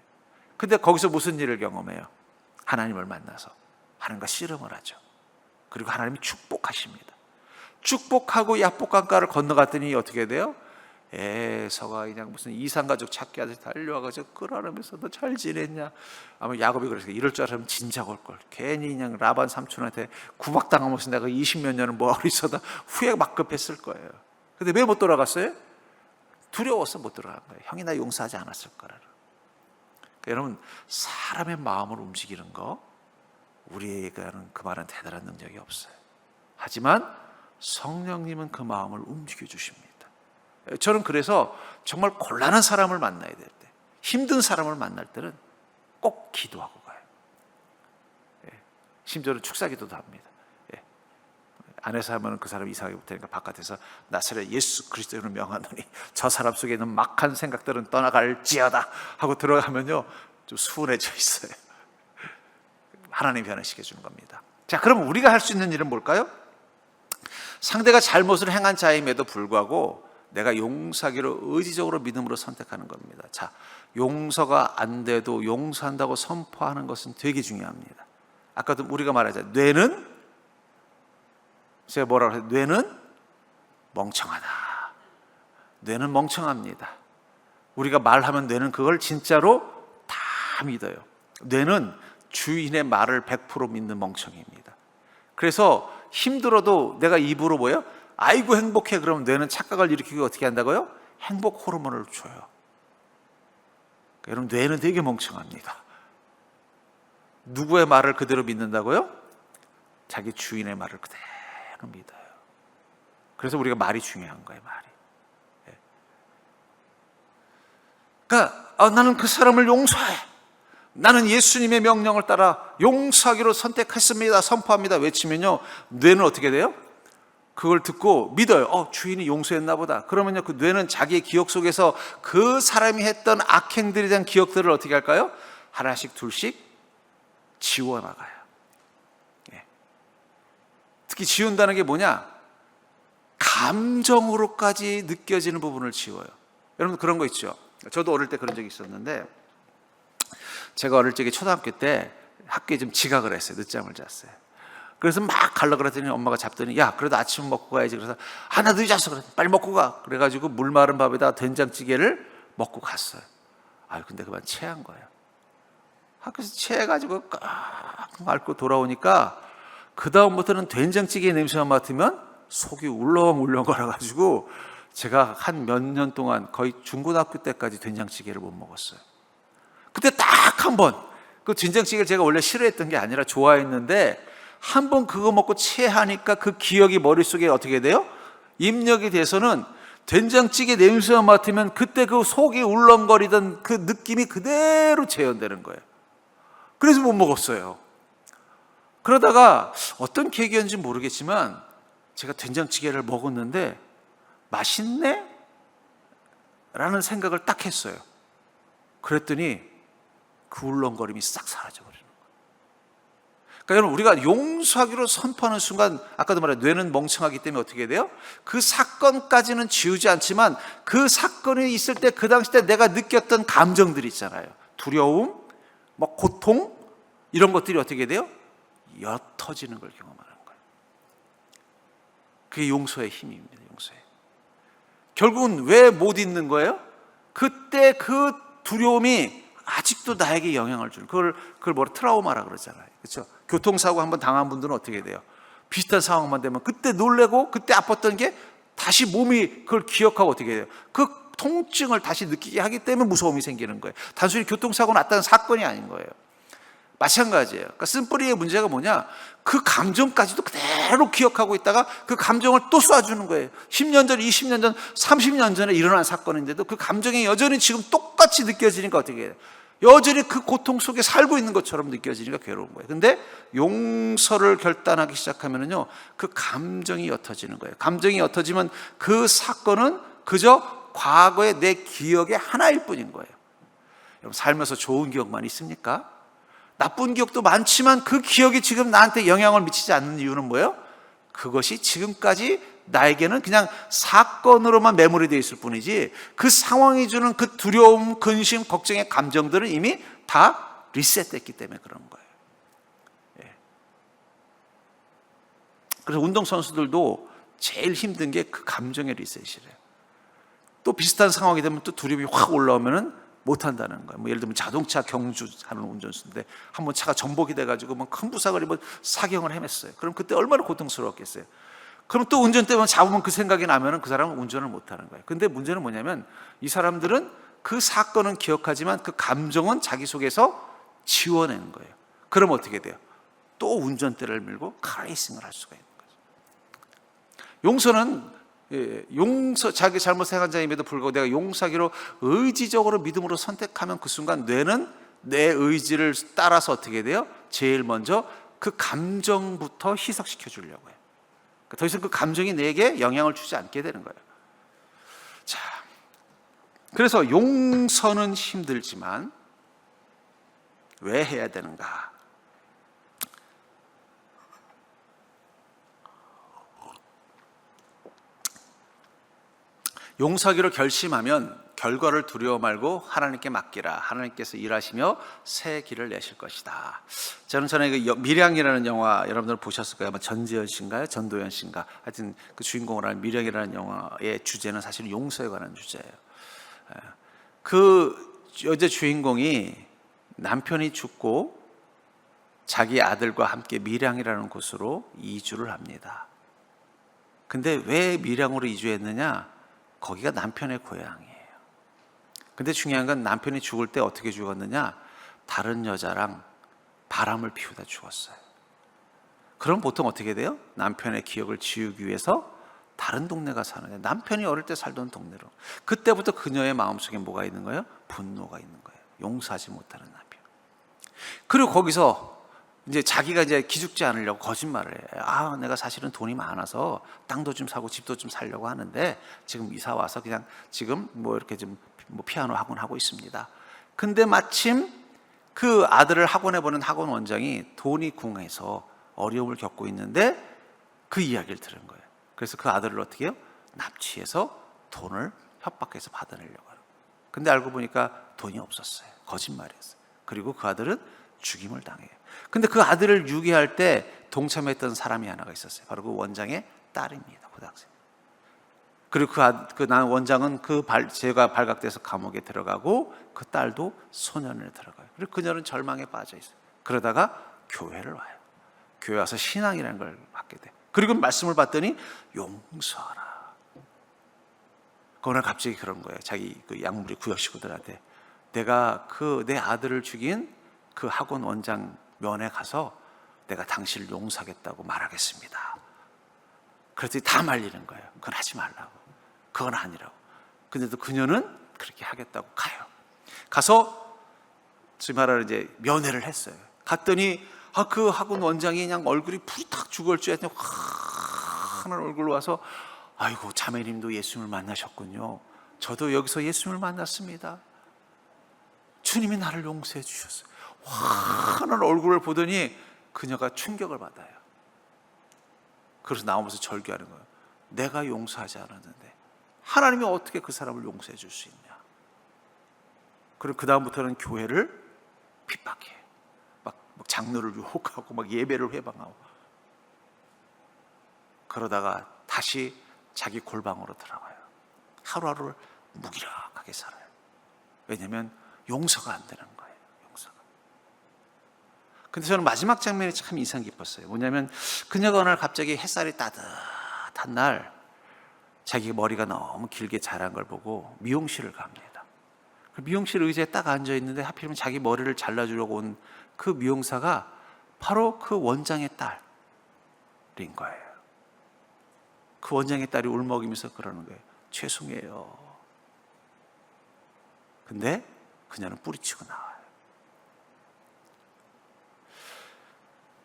근데 거기서 무슨 일을 경험해요? 하나님을 만나서 하나님과 씨름을 하죠. 그리고 하나님이 축복하십니다. 축복하고 약복강가를 건너갔더니 어떻게 돼요? 에서가 그냥 무슨 이산가족 찾기 하듯이 달려와가지고 끌어안으면서 너 잘 지냈냐? 아마 야곱이 그랬어요. 이럴 줄 알았으면 진작 올걸. 괜히 그냥 라반 삼촌한테 구박당하면서 내가 20몇 년을 뭐하고 있어다 후회가 막 급했을 거예요. 근데 왜 못 돌아갔어요? 두려워서 못 돌아간 거예요. 형이 나 용서하지 않았을 거라. 그러니까 여러분, 사람의 마음을 움직이는 거 우리에게는 그만한 대단한 능력이 없어요. 하지만 성령님은 그 마음을 움직여 주십니다. 저는 그래서 정말 곤란한 사람을 만나야 될 때, 힘든 사람을 만날 때는 꼭 기도하고 가요. 심지어는 축사기도도 합니다. 안에서 하면 그 사람이 이상하게 못하니까 바깥에서 나사렛 예수 그리스도로 명하노니 저 사람 속에 있는 막한 생각들은 떠나갈지어다 하고 들어가면요 좀 수월해져 있어요. 하나님 변화시켜 주는 겁니다. 자, 그럼 우리가 할 수 있는 일은 뭘까요? 상대가 잘못을 행한 자임에도 불구하고 내가 용서하기로 의지적으로 믿음으로 선택하는 겁니다. 자, 용서가 안 돼도 용서한다고 선포하는 것은 되게 중요합니다. 아까도 우리가 말하자, 뇌는, 제가 뭐라고 해요? 뇌는 멍청하다. 뇌는 멍청합니다. 우리가 말하면 뇌는 그걸 진짜로 다 믿어요. 뇌는 주인의 말을 100% 믿는 멍청입니다. 그래서 힘들어도 내가 입으로 뭐예요? 아이고 행복해 그러면 뇌는 착각을 일으키고 어떻게 한다고요? 행복 호르몬을 줘요. 그러니까 여러분, 뇌는 되게 멍청합니다. 누구의 말을 그대로 믿는다고요? 자기 주인의 말을 그대로 믿어요. 그래서 우리가 말이 중요한 거예요. 말이. 그러니까 나는 그 사람을 용서해, 나는 예수님의 명령을 따라 용서하기로 선택했습니다, 선포합니다 외치면요, 뇌는 어떻게 돼요? 그걸 듣고 믿어요. 주인이 용서했나 보다. 그러면요, 그 뇌는 자기의 기억 속에서 그 사람이 했던 악행들에 대한 기억들을 어떻게 할까요? 하나씩 둘씩 지워나가요. 특히 지운다는 게 뭐냐? 감정으로까지 느껴지는 부분을 지워요. 여러분 그런 거 있죠? 저도 어릴 때 그런 적이 있었는데, 제가 어릴 적에 초등학교 때 학교에 좀 지각을 했어요. 늦잠을 잤어요. 그래서 막 가려고 그랬더니 엄마가 잡더니, 야 그래도 아침 먹고 가야지. 그래서 나 늦었어. 그래 빨리 먹고 가. 그래가지고 물 마른 밥에다 된장찌개를 먹고 갔어요. 근데 그만 체한 거예요. 학교에서 체해가지고 꽉 앓고 돌아오니까 그 다음부터는 된장찌개 냄새만 맡으면 속이 울렁울렁 거려가지고 제가 한 몇 년 동안 거의 중고등학교 때까지 된장찌개를 못 먹었어요. 그때 딱 한 번, 그 된장찌개를 제가 원래 싫어했던 게 아니라 좋아했는데, 한 번 그거 먹고 체하니까 그 기억이 머릿속에 어떻게 돼요? 입력이 돼서는 된장찌개 냄새만 맡으면 그때 그 속이 울렁거리던 그 느낌이 그대로 재현되는 거예요. 그래서 못 먹었어요. 그러다가 어떤 계기였는지 모르겠지만 제가 된장찌개를 먹었는데 맛있네? 라는 생각을 딱 했어요. 그랬더니 그 울렁거림이 싹 사라져버리는 거예요. 그러니까 여러분, 우리가 용서하기로 선포하는 순간, 아까도 말했죠, 뇌는 멍청하기 때문에 어떻게 돼요? 그 사건까지는 지우지 않지만 그 사건이 있을 때 그 당시 때 내가 느꼈던 감정들이 있잖아요. 두려움, 고통, 이런 것들이 어떻게 돼요? 옅어지는 걸 경험하는 거예요. 그게 용서의 힘입니다. 용서의. 결국은 왜 못 잊는 거예요? 그때 그 두려움이 아직도 나에게 영향을 주는, 그걸 트라우마라 그러잖아요. 그렇죠? 교통사고 한번 당한 분들은 어떻게 돼요? 비슷한 상황만 되면 그때 놀래고 그때 아팠던 게 다시 몸이 그걸 기억하고 어떻게 해요? 그 통증을 다시 느끼게 하기 때문에 무서움이 생기는 거예요. 단순히 교통사고 났다는 사건이 아닌 거예요. 마찬가지예요. 그러니까 쓴뿌리의 문제가 뭐냐? 그 감정까지도 그대로 기억하고 있다가 그 감정을 또 쏴주는 거예요. 10년 전, 20년 전, 30년 전에 일어난 사건인데도 그 감정이 여전히 지금 똑같이 느껴지니까 어떻게 해요? 여전히 그 고통 속에 살고 있는 것처럼 느껴지니까 괴로운 거예요. 근데 용서를 결단하기 시작하면요, 그 감정이 옅어지는 거예요. 감정이 옅어지면 그 사건은 그저 과거의 내 기억의 하나일 뿐인 거예요. 여러분, 살면서 좋은 기억만 있습니까? 나쁜 기억도 많지만 그 기억이 지금 나한테 영향을 미치지 않는 이유는 뭐예요? 그것이 지금까지 나에게는 그냥 사건으로만 메모리 되어 있을 뿐이지 그 상황이 주는 그 두려움, 근심, 걱정의 감정들은 이미 다 리셋됐기 때문에 그런 거예요. 예. 그래서 운동선수들도 제일 힘든 게 그 감정의 리셋이래요. 또 비슷한 상황이 되면 또 두려움이 확 올라오면은 못 한다는 거예요. 뭐 예를 들면 자동차 경주하는 운전수인데 한번 차가 전복이 돼가지고 뭐 큰 부상을 입어 사경을 헤맸어요. 그럼 그때 얼마나 고통스러웠겠어요. 그럼 또 운전대만 잡으면 그 생각이 나면은 그 사람은 운전을 못 하는 거예요. 근데 문제는 뭐냐면 이 사람들은 그 사건은 기억하지만 그 감정은 자기 속에서 지워내는 거예요. 그럼 어떻게 돼요? 또 운전대를 밀고 카레이싱을 할 수가 있는 거죠. 용서는 자기 잘못 생각한 자임에도 불구하고 내가 용서하기로 의지적으로 믿음으로 선택하면 그 순간 뇌는 내 의지를 따라서 어떻게 돼요? 제일 먼저 그 감정부터 희석시켜 주려고 해요. 더 이상 그 감정이 내게 영향을 주지 않게 되는 거예요. 자, 그래서 용서는 힘들지만 왜 해야 되는가? 용서하기로 결심하면 결과를 두려워 말고 하나님께 맡기라. 하나님께서 일하시며 새 길을 내실 것이다. 저는 전에 그 밀양이라는 영화 여러분들 보셨을 거예요. 아마 전지현 씨인가요? 전도연 씨인가? 하여튼 그 주인공을 하는 밀양이라는 영화의 주제는 사실 용서에 관한 주제예요. 그 여자 주인공이 남편이 죽고 자기 아들과 함께 밀양이라는 곳으로 이주를 합니다. 근데 왜 밀양으로 이주했느냐? 거기가 남편의 고향이에요. 근데 중요한 건 남편이 죽을 때 어떻게 죽었느냐? 다른 여자랑 바람을 피우다 죽었어요. 그럼 보통 어떻게 돼요? 남편의 기억을 지우기 위해서 다른 동네 가서 사는데 남편이 어릴 때 살던 동네로. 그때부터 그녀의 마음속에 뭐가 있는 거예요? 분노가 있는 거예요. 용서하지 못하는 남편. 그리고 거기서 이제 자기가 이제 기죽지 않으려고 거짓말을 해요. 아, 내가 사실은 돈이 많아서 땅도 좀 사고 집도 좀 살려고 하는데 지금 이사 와서 그냥 지금 뭐 이렇게 좀 뭐 피아노 학원 하고 있습니다. 근데 마침 그 아들을 학원에 보낸 학원 원장이 돈이 궁해서 어려움을 겪고 있는데 그 이야기를 들은 거예요. 그래서 그 아들을 어떻게 해요? 납치해서 돈을 협박해서 받아내려고 하는. 근데 알고 보니까 돈이 없었어요. 거짓말이었어요. 그리고 그 아들은 죽임을 당해요. 근데 그 아들을 유기할 때 동참했던 사람이 하나가 있었어요. 바로 그 원장의 딸입니다. 고등학생. 그리고 그 원장은 죄가 발각돼서 감옥에 들어가고 그 딸도 소년원에 들어가요. 그리고 그녀는 절망에 빠져 있어요. 그러다가 교회를 와요. 교회 와서 신앙이라는 걸 받게 돼. 그리고 말씀을 받더니 용서하라. 그날 갑자기 그런 거예요. 자기 그 약물이 구역 식구들한테 내가 내 아들을 죽인 그 학원 원장 면회 가서 내가 당신을 용서하겠다고 말하겠습니다. 그랬더니 다 말리는 거예요. 그건 하지 말라고. 그건 아니라고. 근데도 그녀는 그렇게 하겠다고 가요. 가서 지금 말하는 이제 면회를 했어요. 갔더니 그 학원 원장이 그냥 얼굴이 불이 탁 죽을 줄 알았더니 환한 얼굴로 와서 아이고 자매님도 예수님을 만나셨군요. 저도 여기서 예수님을 만났습니다. 주님이 나를 용서해 주셨어요. 환한 얼굴을 보더니 그녀가 충격을 받아요. 그래서 나오면서 절규하는 거예요. 내가 용서하지 않았는데 하나님이 어떻게 그 사람을 용서해 줄 수 있냐. 그리고 그 다음부터는 교회를 핍박해요. 막 장로를 유혹하고 막 예배를 회방하고. 그러다가 다시 자기 골방으로 들어가요. 하루하루를 무기력하게 살아요. 왜냐하면 용서가 안 되는 거예요. 용서가. 근데 저는 마지막 장면이 참 인상 깊었어요. 뭐냐면 그녀가 어느 날 갑자기 햇살이 따뜻한 날 자기 머리가 너무 길게 자란 걸 보고 미용실을 갑니다. 그 미용실 의자에 딱 앉아 있는데 하필이면 자기 머리를 잘라주려고 온 그 미용사가 바로 그 원장의 딸인 거예요. 그 원장의 딸이 울먹이면서 그러는 거예요. 죄송해요. 근데 그녀는 뿌리치고 나와요.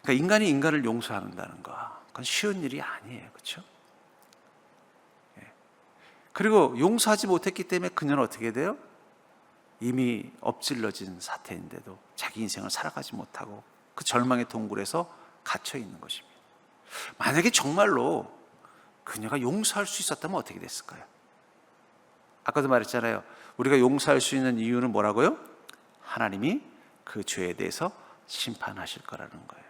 그러니까 인간이 인간을 용서한다는 거, 그건 쉬운 일이 아니에요. 그렇죠? 그리고 용서하지 못했기 때문에 그녀는 어떻게 돼요? 이미 엎질러진 사태인데도 자기 인생을 살아가지 못하고 그 절망의 동굴에서 갇혀 있는 것입니다. 만약에 정말로 그녀가 용서할 수 있었다면 어떻게 됐을까요? 아까도 말했잖아요. 우리가 용서할 수 있는 이유는 뭐라고요? 하나님이 그 죄에 대해서 심판하실 거라는 거예요.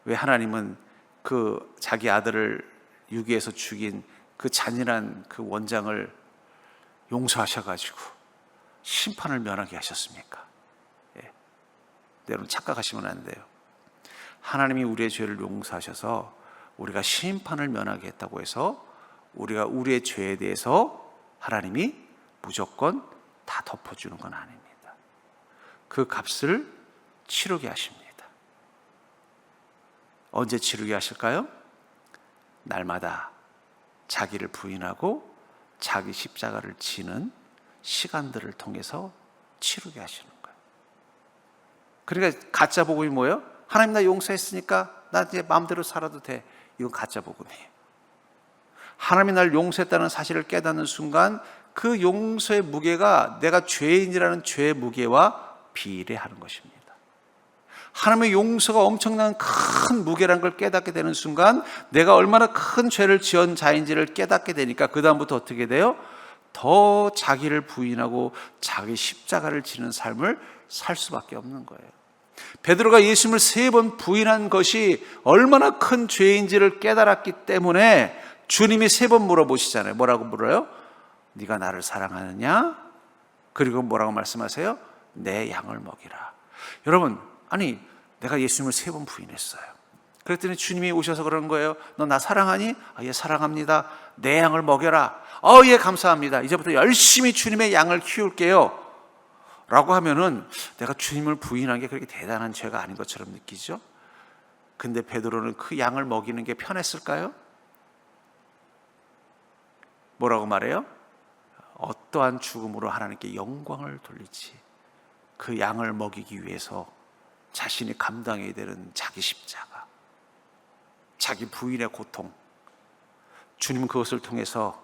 왜 하나님은 그 자기 아들을 유기해서 죽인 그 잔인한 그 원장을 용서하셔가지고 심판을 면하게 하셨습니까? 여러분 착각하시면 안 돼요. 하나님이 우리의 죄를 용서하셔서 우리가 심판을 면하게 했다고 해서 우리가 우리의 죄에 대해서 하나님이 무조건 다 덮어주는 건 아닙니다. 그 값을 치르게 하십니다. 언제 치르게 하실까요? 날마다 자기를 부인하고 자기 십자가를 지는 시간들을 통해서 치르게 하시는 거예요. 그러니까 가짜 복음이 뭐예요? 하나님 나 용서했으니까 나 이제 마음대로 살아도 돼. 이건 가짜 복음이에요. 하나님이 날 용서했다는 사실을 깨닫는 순간 그 용서의 무게가 내가 죄인이라는 죄의 무게와 비례하는 것입니다. 하나님의 용서가 엄청난 큰 무게라는 걸 깨닫게 되는 순간 내가 얼마나 큰 죄를 지은 자인지를 깨닫게 되니까 그 다음부터 어떻게 돼요? 더 자기를 부인하고 자기 십자가를 지는 삶을 살 수밖에 없는 거예요. 베드로가 예수님을 3번 부인한 것이 얼마나 큰 죄인지를 깨달았기 때문에 주님이 3번 물어보시잖아요. 뭐라고 물어요? 네가 나를 사랑하느냐? 그리고 뭐라고 말씀하세요? 내 양을 먹이라. 여러분, 아니 내가 예수님을 3번 부인했어요. 그랬더니 주님이 오셔서 그러는 거예요. 너 나 사랑하니? 아, 예, 사랑합니다. 내 양을 먹여라. 예, 감사합니다. 이제부터 열심히 주님의 양을 키울게요. 라고 하면은 내가 주님을 부인한 게 그렇게 대단한 죄가 아닌 것처럼 느끼죠. 근데 베드로는 그 양을 먹이는 게 편했을까요? 뭐라고 말해요? 어떠한 죽음으로 하나님께 영광을 돌리지 그 양을 먹이기 위해서 자신이 감당해야 되는 자기 십자가, 자기 부인의 고통, 주님은 그것을 통해서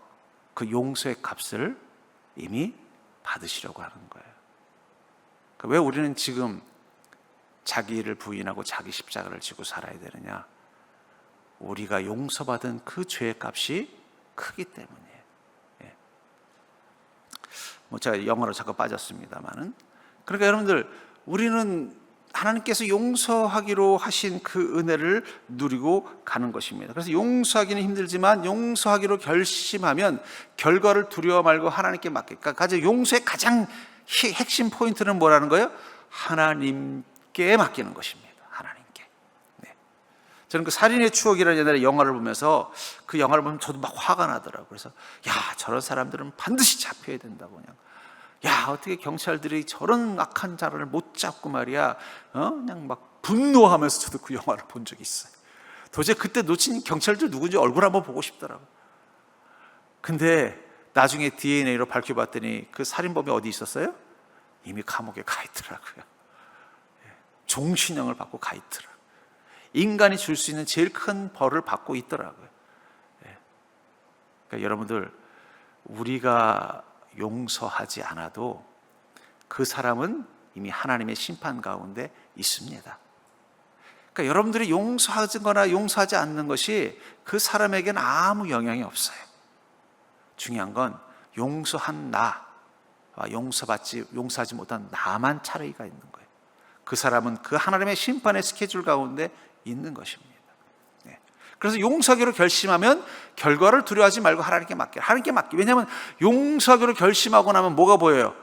그 용서의 값을 이미 받으시려고 하는 거예요. 왜 우리는 지금 자기를 부인하고 자기 십자가를 지고 살아야 되느냐? 우리가 용서받은 그 죄의 값이 크기 때문이에요. 제가 영어로 잠깐 빠졌습니다만은, 그러니까 여러분들, 우리는 하나님께서 용서하기로 하신 그 은혜를 누리고 가는 것입니다. 그래서 용서하기는 힘들지만 용서하기로 결심하면 결과를 두려워 말고 하나님께 맡길까. 용서의 가장 핵심 포인트는 뭐라는 거예요? 하나님께 맡기는 것입니다. 하나님께. 저는 그 살인의 추억이라는 옛날에 영화를 보면서 그 영화를 보면 저도 막 화가 나더라고요. 그래서 저런 사람들은 반드시 잡혀야 된다고 그냥. 어떻게 경찰들이 저런 악한 자를 못 잡고 말이야. 그냥 막 분노하면서 저도 그 영화를 본 적이 있어요. 도저히 그때 놓친 경찰들 누군지 얼굴 한번 보고 싶더라고요. 근데 나중에 DNA로 밝혀봤더니 그 살인범이 어디 있었어요? 이미 감옥에 가 있더라고요. 종신형을 받고 가 있더라고요. 인간이 줄 수 있는 제일 큰 벌을 받고 있더라고요. 그러니까 여러분들, 우리가 용서하지 않아도 그 사람은 이미 하나님의 심판 가운데 있습니다. 그러니까 여러분들이 용서하거나 용서하지 않는 것이 그 사람에게는 아무 영향이 없어요. 중요한 건 용서한 나와 용서하지 못한 나만 차이가 있는 거예요. 그 사람은 그 하나님의 심판의 스케줄 가운데 있는 것입니다. 그래서 용서하기로 결심하면 결과를 두려워하지 말고 하나님께 맡겨. 하나님께 맡겨. 왜냐하면 용서하기로 결심하고 나면 뭐가 보여요?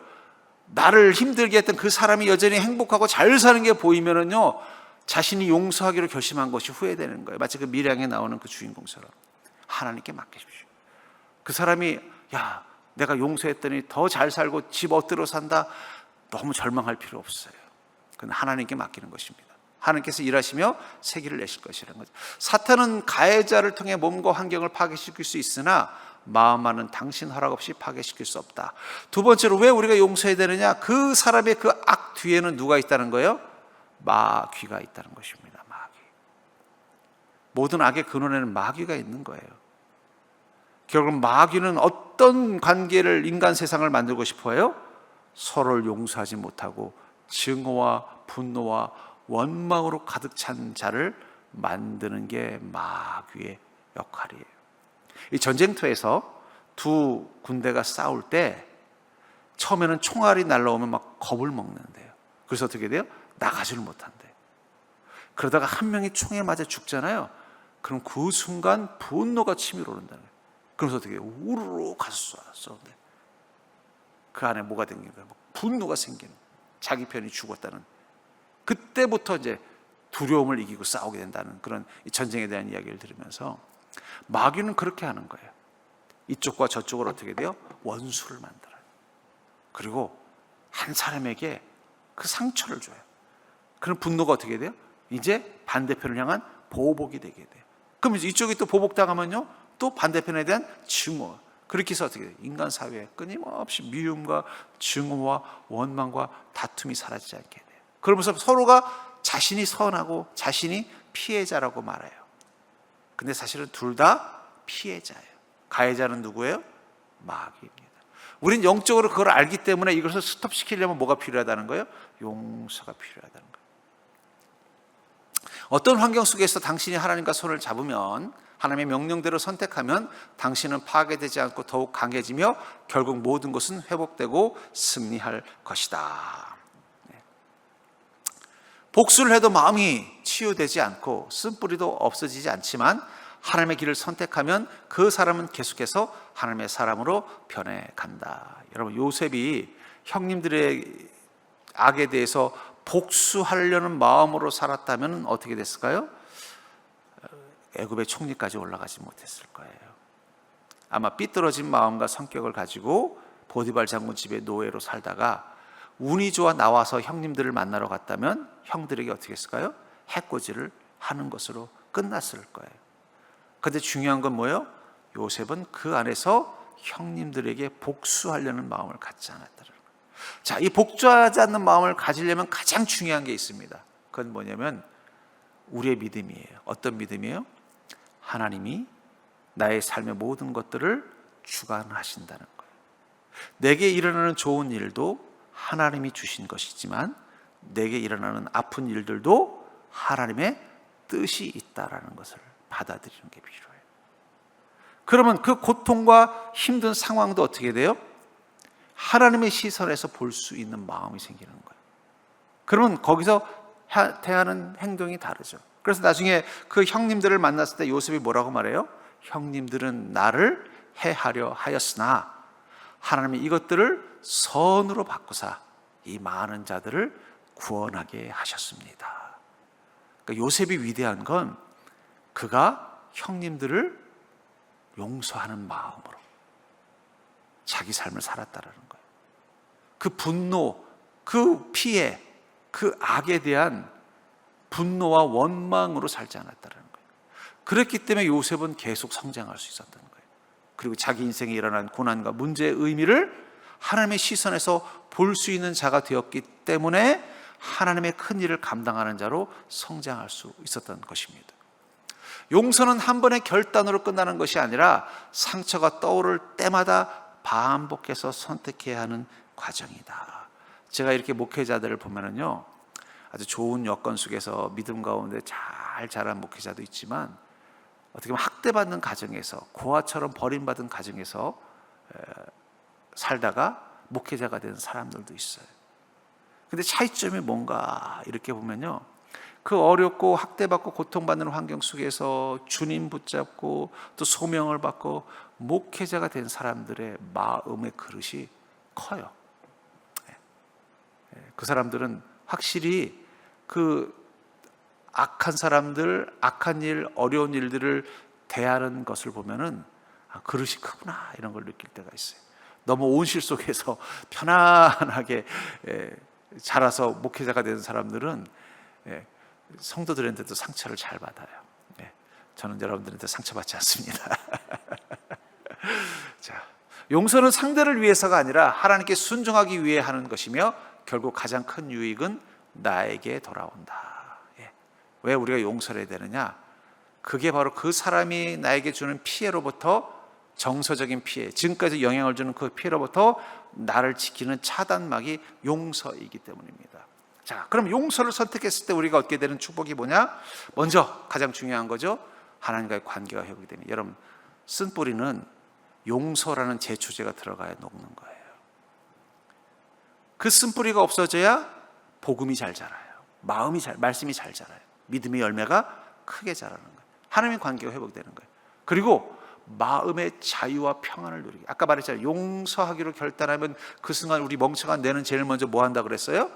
나를 힘들게 했던 그 사람이 여전히 행복하고 잘 사는 게 보이면은요, 자신이 용서하기로 결심한 것이 후회되는 거예요. 마치 그 밀양에 나오는 그 주인공처럼. 하나님께 맡기십시오. 그 사람이 야, 내가 용서했더니 더 잘 살고 집 엎드려 산다, 너무 절망할 필요 없어요. 그건 하나님께 맡기는 것입니다. 하나님께서 일하시며 세기를 내실 것이라는 거죠. 사탄은 가해자를 통해 몸과 환경을 파괴시킬 수 있으나 마음만은 당신 허락 없이 파괴시킬 수 없다. 두 번째로 왜 우리가 용서해야 되느냐? 그 사람의 그 악 뒤에는 누가 있다는 거예요? 마귀가 있다는 것입니다. 마귀. 모든 악의 근원에는 마귀가 있는 거예요. 결국 마귀는 어떤 관계를, 인간 세상을 만들고 싶어요? 서로를 용서하지 못하고 증오와 분노와 원망으로 가득 찬 자를 만드는 게 마귀의 역할이에요. 이 전쟁터에서 두 군대가 싸울 때 처음에는 총알이 날라오면 막 겁을 먹는데요. 그래서 어떻게 돼요? 나가지를 못한대요. 그러다가 한 명이 총에 맞아 죽잖아요. 그럼 그 순간 분노가 치밀어 오른다는 거예요. 그러면서 어떻게 해요? 우르르 가서 쏘는데 그 안에 뭐가 생기는 거예요? 분노가 생기는 거예요. 자기 편이 죽었다는. 그때부터 이제 두려움을 이기고 싸우게 된다는 그런 전쟁에 대한 이야기를 들으면서 마귀는 그렇게 하는 거예요. 이쪽과 저쪽을 어떻게 돼요? 원수를 만들어요. 그리고 한 사람에게 그 상처를 줘요. 그럼 분노가 어떻게 돼요? 이제 반대편을 향한 보복이 되게 돼요. 그럼 이제 이쪽이 또 보복당하면요, 또 반대편에 대한 증오. 그렇게 해서 어떻게 돼요? 인간 사회에 끊임없이 미움과 증오와 원망과 다툼이 사라지지 않게 돼요. 그러면서 서로가 자신이 선하고 자신이 피해자라고 말해요. 근데 사실은 둘 다 피해자예요. 가해자는 누구예요? 마귀입니다. 우린 영적으로 그걸 알기 때문에 이것을 스톱시키려면 뭐가 필요하다는 거예요? 용서가 필요하다는 거예요. 어떤 환경 속에서 당신이 하나님과 손을 잡으면, 하나님의 명령대로 선택하면 당신은 파괴되지 않고 더욱 강해지며 결국 모든 것은 회복되고 승리할 것이다. 복수를 해도 마음이 치유되지 않고 쓴뿌리도 없어지지 않지만 하나님의 길을 선택하면 그 사람은 계속해서 하나님의 사람으로 변해간다. 여러분, 요셉이 형님들의 악에 대해서 복수하려는 마음으로 살았다면 어떻게 됐을까요? 애굽의 총리까지 올라가지 못했을 거예요. 아마 삐뚤어진 마음과 성격을 가지고 보디발 장군 집에 노예로 살다가 운이 좋아 나와서 형님들을 만나러 갔다면 형들에게 어떻게 했을까요? 해코지를 하는 것으로 끝났을 거예요. 그런데 중요한 건 뭐예요? 요셉은 그 안에서 형님들에게 복수하려는 마음을 갖지 않았다는 거예요. 자, 이 복수하지 않는 마음을 가지려면 가장 중요한 게 있습니다. 그건 뭐냐면 우리의 믿음이에요. 어떤 믿음이에요? 하나님이 나의 삶의 모든 것들을 주관하신다는 거예요. 내게 일어나는 좋은 일도 하나님이 주신 것이지만 내게 일어나는 아픈 일들도 하나님의 뜻이 있다라는 것을 받아들이는 게 필요해요. 그러면 그 고통과 힘든 상황도 어떻게 돼요? 하나님의 시선에서 볼 수 있는 마음이 생기는 거예요. 그러면 거기서 대하는 행동이 다르죠. 그래서 나중에 그 형님들을 만났을 때 요셉이 뭐라고 말해요? 형님들은 나를 해하려 하였으나 하나님이 이것들을 선으로 바꾸사 이 많은 자들을 구원하게 하셨습니다. 그러니까 요셉이 위대한 건 그가 형님들을 용서하는 마음으로 자기 삶을 살았다는 거예요. 그 분노, 그 피해, 그 악에 대한 분노와 원망으로 살지 않았다는 거예요. 그렇기 때문에 요셉은 계속 성장할 수 있었던 거예요. 그리고 자기 인생에 일어난 고난과 문제의 의미를 하나님의 시선에서 볼 수 있는 자가 되었기 때문에 하나님의 큰 일을 감당하는 자로 성장할 수 있었던 것입니다. 용서는 한 번의 결단으로 끝나는 것이 아니라 상처가 떠오를 때마다 반복해서 선택해야 하는 과정이다. 제가 이렇게 목회자들을 보면은요, 아주 좋은 여건 속에서 믿음 가운데 잘 자란 목회자도 있지만 어떻게 보면 학대받는 가정에서, 고아처럼 버림받은 가정에서 살다가 목회자가 된 사람들도 있어요. 근데 차이점이 뭔가 이렇게 보면요, 그 어렵고 학대받고 고통받는 환경 속에서 주님 붙잡고 또 소명을 받고 목회자가 된 사람들의 마음의 그릇이 커요. 그 사람들은 확실히 그 악한 사람들, 악한 일, 어려운 일들을 대하는 것을 보면은 그릇이 크구나 이런 걸 느낄 때가 있어요. 너무 온실 속에서 편안하게 자라서 목회자가 되는 사람들은 성도들한테도 상처를 잘 받아요. 저는 여러분들한테 상처받지 않습니다. 자, 용서는 상대를 위해서가 아니라 하나님께 순종하기 위해 하는 것이며 결국 가장 큰 유익은 나에게 돌아온다. 왜 우리가 용서를 해야 되느냐? 그게 바로 그 사람이 나에게 주는 피해로부터, 정서적인 피해, 지금까지 영향을 주는 그 피해로부터 나를 지키는 차단막이 용서이기 때문입니다. 자, 그럼 용서를 선택했을 때 우리가 얻게 되는 축복이 뭐냐? 먼저 가장 중요한 거죠. 하나님과의 관계가 회복이 됩니다. 여러분, 쓴뿌리는 용서라는 제초제가 들어가야 녹는 거예요. 그 쓴뿌리가 없어져야 복음이 잘 자라요. 말씀이 잘 자라요. 믿음의 열매가 크게 자라는 거예요. 하나님의 관계가 회복되는 거예요. 그리고 마음의 자유와 평안을 누리게. 아까 말했잖아요. 용서하기로 결단하면 그 순간 우리 멍청한 뇌는 제일 먼저 뭐 한다 그랬어요?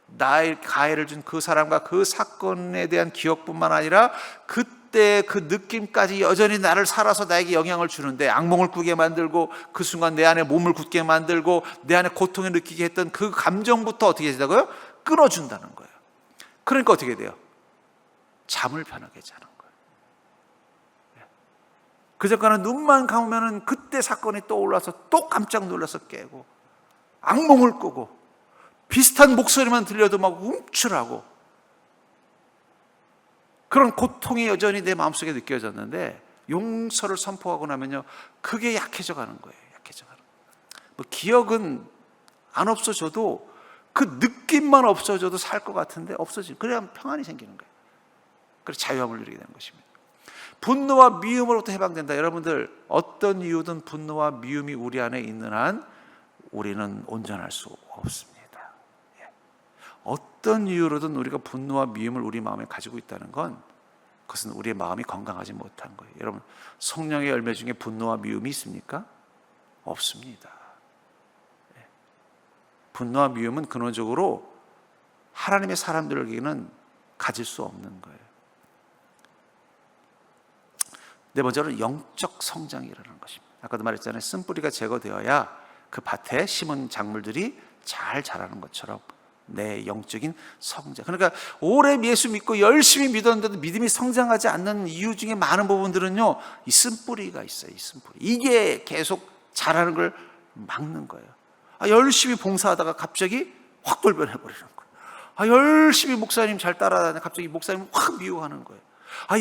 나의 가해를 준 그 사람과 그 사건에 대한 기억뿐만 아니라 그때 그 느낌까지 여전히 나를 살아서 나에게 영향을 주는데, 악몽을 꾸게 만들고 그 순간 내 안에 몸을 굳게 만들고 내 안에 고통을 느끼게 했던 그 감정부터 어떻게 된다고요? 끊어준다는 거예요. 그러니까 어떻게 돼요? 잠을 편하게 자는 거예요. 그저께는 눈만 감으면 그때 사건이 떠올라서 또 깜짝 놀라서 깨고, 악몽을 꾸고, 비슷한 목소리만 들려도 막 움츠라고, 그런 고통이 여전히 내 마음속에 느껴졌는데 용서를 선포하고 나면요, 그게 약해져 가는 거예요. 약해져 가는 거예요. 뭐 기억은 안 없어져도 그 느낌만 없어져도 살 것 같은데 없어지고, 그래야 평안이 생기는 거예요. 그래서 자유함을 누리게 되는 것입니다. 분노와 미움으로부터 해방된다. 여러분들, 어떤 이유든 분노와 미움이 우리 안에 있는 한 우리는 온전할 수 없습니다. 어떤 이유로든 우리가 분노와 미움을 우리 마음에 가지고 있다는 건, 그것은 우리의 마음이 건강하지 못한 거예요. 여러분, 성령의 열매 중에 분노와 미움이 있습니까? 없습니다. 분노와 미움은 근원적으로 하나님의 사람들에게는 가질 수 없는 거예요. 네 번째로는 영적 성장이 일어나는 것입니다. 아까도 말했잖아요. 쓴뿌리가 제거되어야 그 밭에 심은 작물들이 잘 자라는 것처럼 내 영적인 성장. 그러니까 오래 예수 믿고 열심히 믿었는데도 믿음이 성장하지 않는 이유 중에 많은 부분들은요, 이 쓴뿌리가 있어요. 이 쓴뿌리. 이게 계속 자라는 걸 막는 거예요. 열심히 봉사하다가 갑자기 확 돌변해버리는 거예요. 열심히 목사님 잘 따라다니다가 갑자기 목사님 확 미워하는 거예요.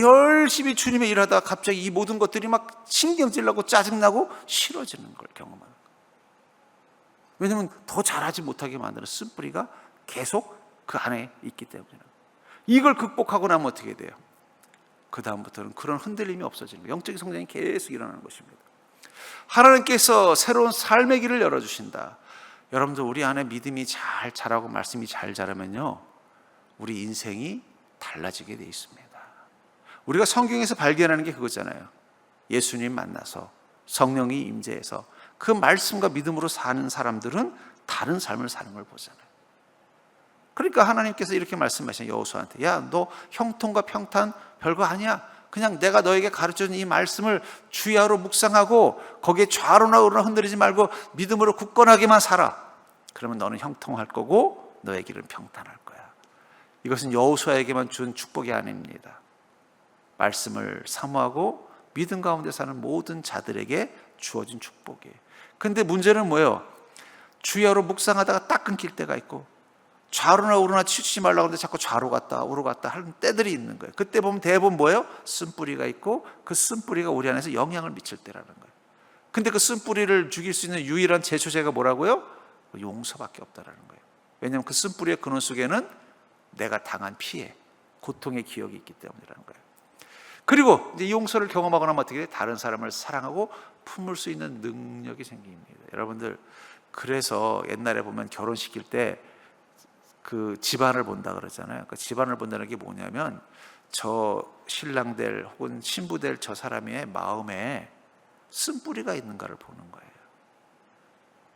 열심히 주님의 일하다가 갑자기 이 모든 것들이 막 신경질 나고 짜증나고 싫어지는 걸 경험하는 거예요. 왜냐하면 더 잘하지 못하게 만드는 쓴뿌리가 계속 그 안에 있기 때문이에요. 이걸 극복하고 나면 어떻게 돼요? 그 다음부터는 그런 흔들림이 없어지는 거예요. 영적인 성장이 계속 일어나는 것입니다. 하나님께서 새로운 삶의 길을 열어주신다. 여러분들, 우리 안에 믿음이 잘 자라고 말씀이 잘 자라면요, 우리 인생이 달라지게 돼 있습니다. 우리가 성경에서 발견하는 게 그거잖아요. 예수님 만나서 성령이 임재해서 그 말씀과 믿음으로 사는 사람들은 다른 삶을 사는 걸 보잖아요. 그러니까 하나님께서 이렇게 말씀하시는 여호수아한테, 야, 너 형통과 평탄 별거 아니야. 그냥 내가 너에게 가르쳐준 이 말씀을 주야로 묵상하고 거기에 좌로나 우로나 흔들리지 말고 믿음으로 굳건하게만 살아. 그러면 너는 형통할 거고 너의 길은 평탄할 거야. 이것은 여호수아에게만 준 축복이 아닙니다. 말씀을 사모하고 믿음 가운데 사는 모든 자들에게 주어진 축복이에요. 근데 문제는 뭐예요? 주야로 묵상하다가 딱 끊길 때가 있고, 좌로나 우로나 치우치지 말라고 하는데 자꾸 좌로 갔다 우로 갔다 하는 때들이 있는 거예요. 그때 보면 대부분 뭐예요? 쓴뿌리가 있고, 그 쓴뿌리가 우리 안에서 영향을 미칠 때라는 거예요. 근데 그 쓴뿌리를 죽일 수 있는 유일한 제초제가 뭐라고요? 용서밖에 없다라는 거예요. 왜냐하면 그 쓴뿌리의 근원 속에는 내가 당한 피해, 고통의 기억이 있기 때문이라는 거예요. 그리고 이제 용서를 경험하고 나면 어떻게 돼요? 다른 사람을 사랑하고 품을 수 있는 능력이 생깁니다. 여러분들, 그래서 옛날에 보면 결혼시킬 때 그 집안을 본다 그러잖아요. 그 집안을 본다는 게 뭐냐면, 저 신랑 될 혹은 신부 될 저 사람의 마음에 쓴뿌리가 있는가를 보는 거예요.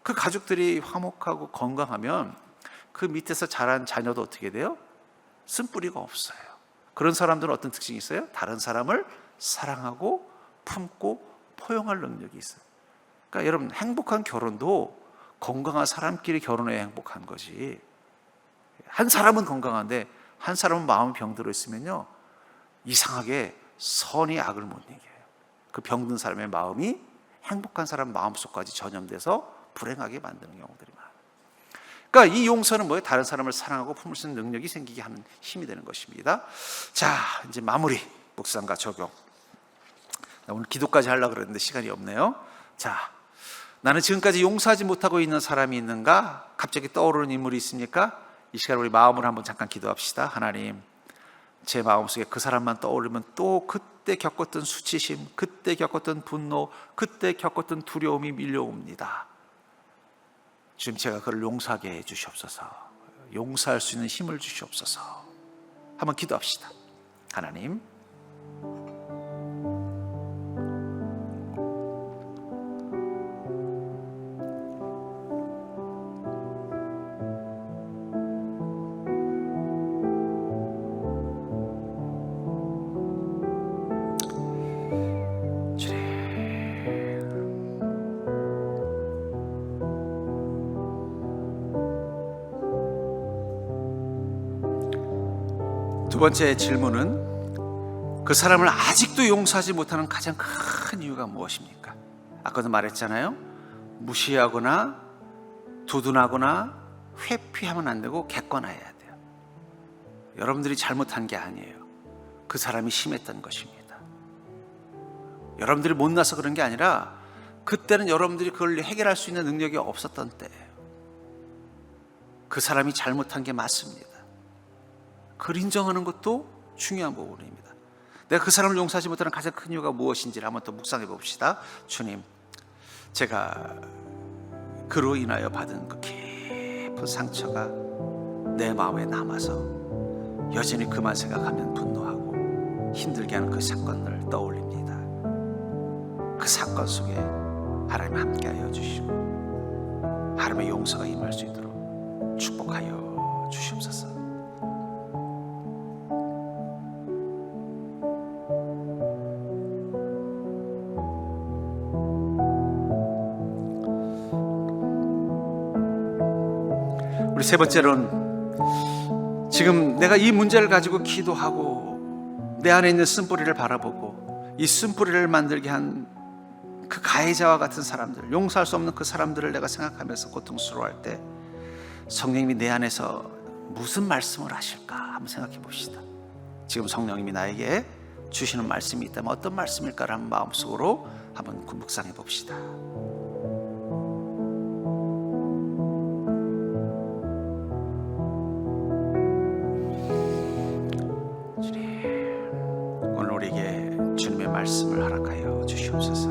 그 가족들이 화목하고 건강하면 그 밑에서 자란 자녀도 어떻게 돼요? 쓴뿌리가 없어요. 그런 사람들은 어떤 특징이 있어요? 다른 사람을 사랑하고 품고 포용할 능력이 있어요. 그러니까 여러분, 행복한 결혼도 건강한 사람끼리 결혼해야 행복한 거지. 한 사람은 건강한데 한 사람은 마음이 병들어 있으면요, 이상하게 선이 악을 못 이겨요. 그 병든 사람의 마음이 행복한 사람 마음속까지 전염돼서 불행하게 만드는 경우들이 많아요. 그러니까 이 용서는 뭐예요? 다른 사람을 사랑하고 품을 수 있는 능력이 생기게 하는 힘이 되는 것입니다. 자, 이제 마무리, 묵상과 적용. 오늘 기도까지 하려고 그랬는데 시간이 없네요. 자, 나는 지금까지 용서하지 못하고 있는 사람이 있는가? 갑자기 떠오르는 인물이 있습니까? 이 시간 우리 마음으로 한번 잠깐 기도합시다. 하나님, 제 마음속에 그 사람만 떠오르면 또 그때 겪었던 수치심, 그때 겪었던 분노, 그때 겪었던 두려움이 밀려옵니다. 지금 제가 그를 용서하게 해 주시옵소서. 용서할 수 있는 힘을 주시옵소서. 한번 기도합시다. 하나님, 두 번째 질문은 그 사람을 아직도 용서하지 못하는 가장 큰 이유가 무엇입니까? 아까도 말했잖아요. 무시하거나 두둔하거나 회피하면 안 되고 객관화해야 돼요. 여러분들이 잘못한 게 아니에요. 그 사람이 심했던 것입니다. 여러분들이 못나서 그런 게 아니라 그때는 여러분들이 그걸 해결할 수 있는 능력이 없었던 때예요. 그 사람이 잘못한 게 맞습니다. 그걸 인정하는 것도 중요한 부분입니다. 내가 그 사람을 용서하지 못하는 가장 큰 이유가 무엇인지를 한번 또 묵상해 봅시다. 주님, 제가 그로 인하여 받은 그 깊은 상처가 내 마음에 남아서 여전히 그만 생각하면 분노하고 힘들게 하는 그 사건을 떠올립니다. 그 사건 속에 하나님 함께하여 주시고 하나님의 용서가 임할 수 있도록 축복하여 주시옵소서. 우리 세 번째로는 지금 내가 이 문제를 가지고 기도하고 내 안에 있는 쓴뿌리를 바라보고 이 쓴뿌리를 만들게 한 그 가해자와 같은 사람들, 용서할 수 없는 그 사람들을 내가 생각하면서 고통스러워할 때 성령님이 내 안에서 무슨 말씀을 하실까 한번 생각해 봅시다. 지금 성령님이 나에게 주시는 말씀이 있다면 어떤 말씀일까를 한번 마음속으로 한번 묵상해 봅시다. 주님의 말씀을 허락하여 주시옵소서.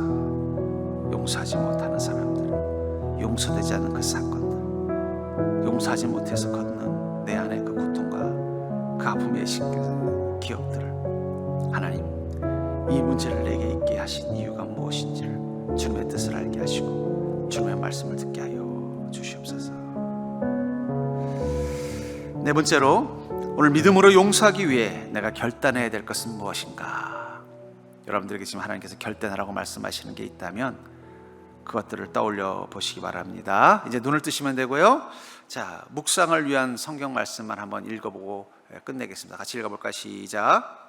용서하지 못하는 사람들, 용서되지 않는 그 사건들, 용서하지 못해서 걷는 내 안의 그 고통과 그 아픔의 기억들을 하나님, 이 문제를 내게 있게 하신 이유가 무엇인지를 주님의 뜻을 알게 하시고 주님의 말씀을 듣게 하여 주시옵소서. 네 번째로, 오늘 믿음으로 용서하기 위해 내가 결단해야 될 것은 무엇인가? 여러분들에게 지금 하나님께서 결단하라고 말씀하시는 게 있다면 그것들을 떠올려 보시기 바랍니다. 이제 눈을 뜨시면 되고요. 자, 묵상을 위한 성경 말씀만 한번 읽어보고 끝내겠습니다. 같이 읽어볼까요? 시작.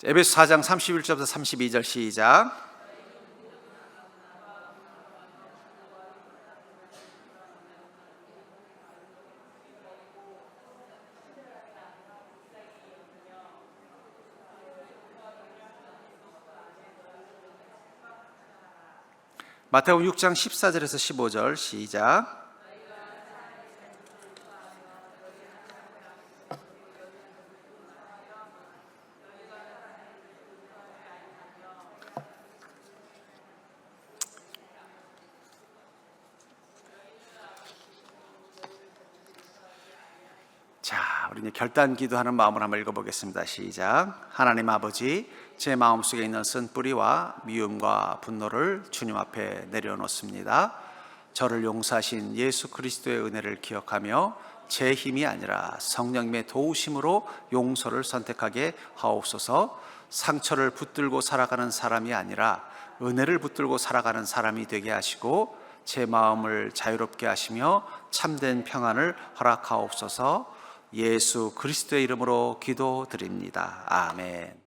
에베소 4장 31절부터 32절 시작. 마태복음 6장 14절에서 15절 시작. 우리 이제 결단 기도하는 마음으로 한번 읽어보겠습니다. 시작. 하나님 아버지, 제 마음속에 있는 쓴뿌리와 미움과 분노를 주님 앞에 내려놓습니다. 저를 용서하신 예수 그리스도의 은혜를 기억하며 제 힘이 아니라 성령님의 도우심으로 용서를 선택하게 하옵소서. 상처를 붙들고 살아가는 사람이 아니라 은혜를 붙들고 살아가는 사람이 되게 하시고 제 마음을 자유롭게 하시며 참된 평안을 허락하옵소서. 예수 그리스도의 이름으로 기도드립니다. 아멘.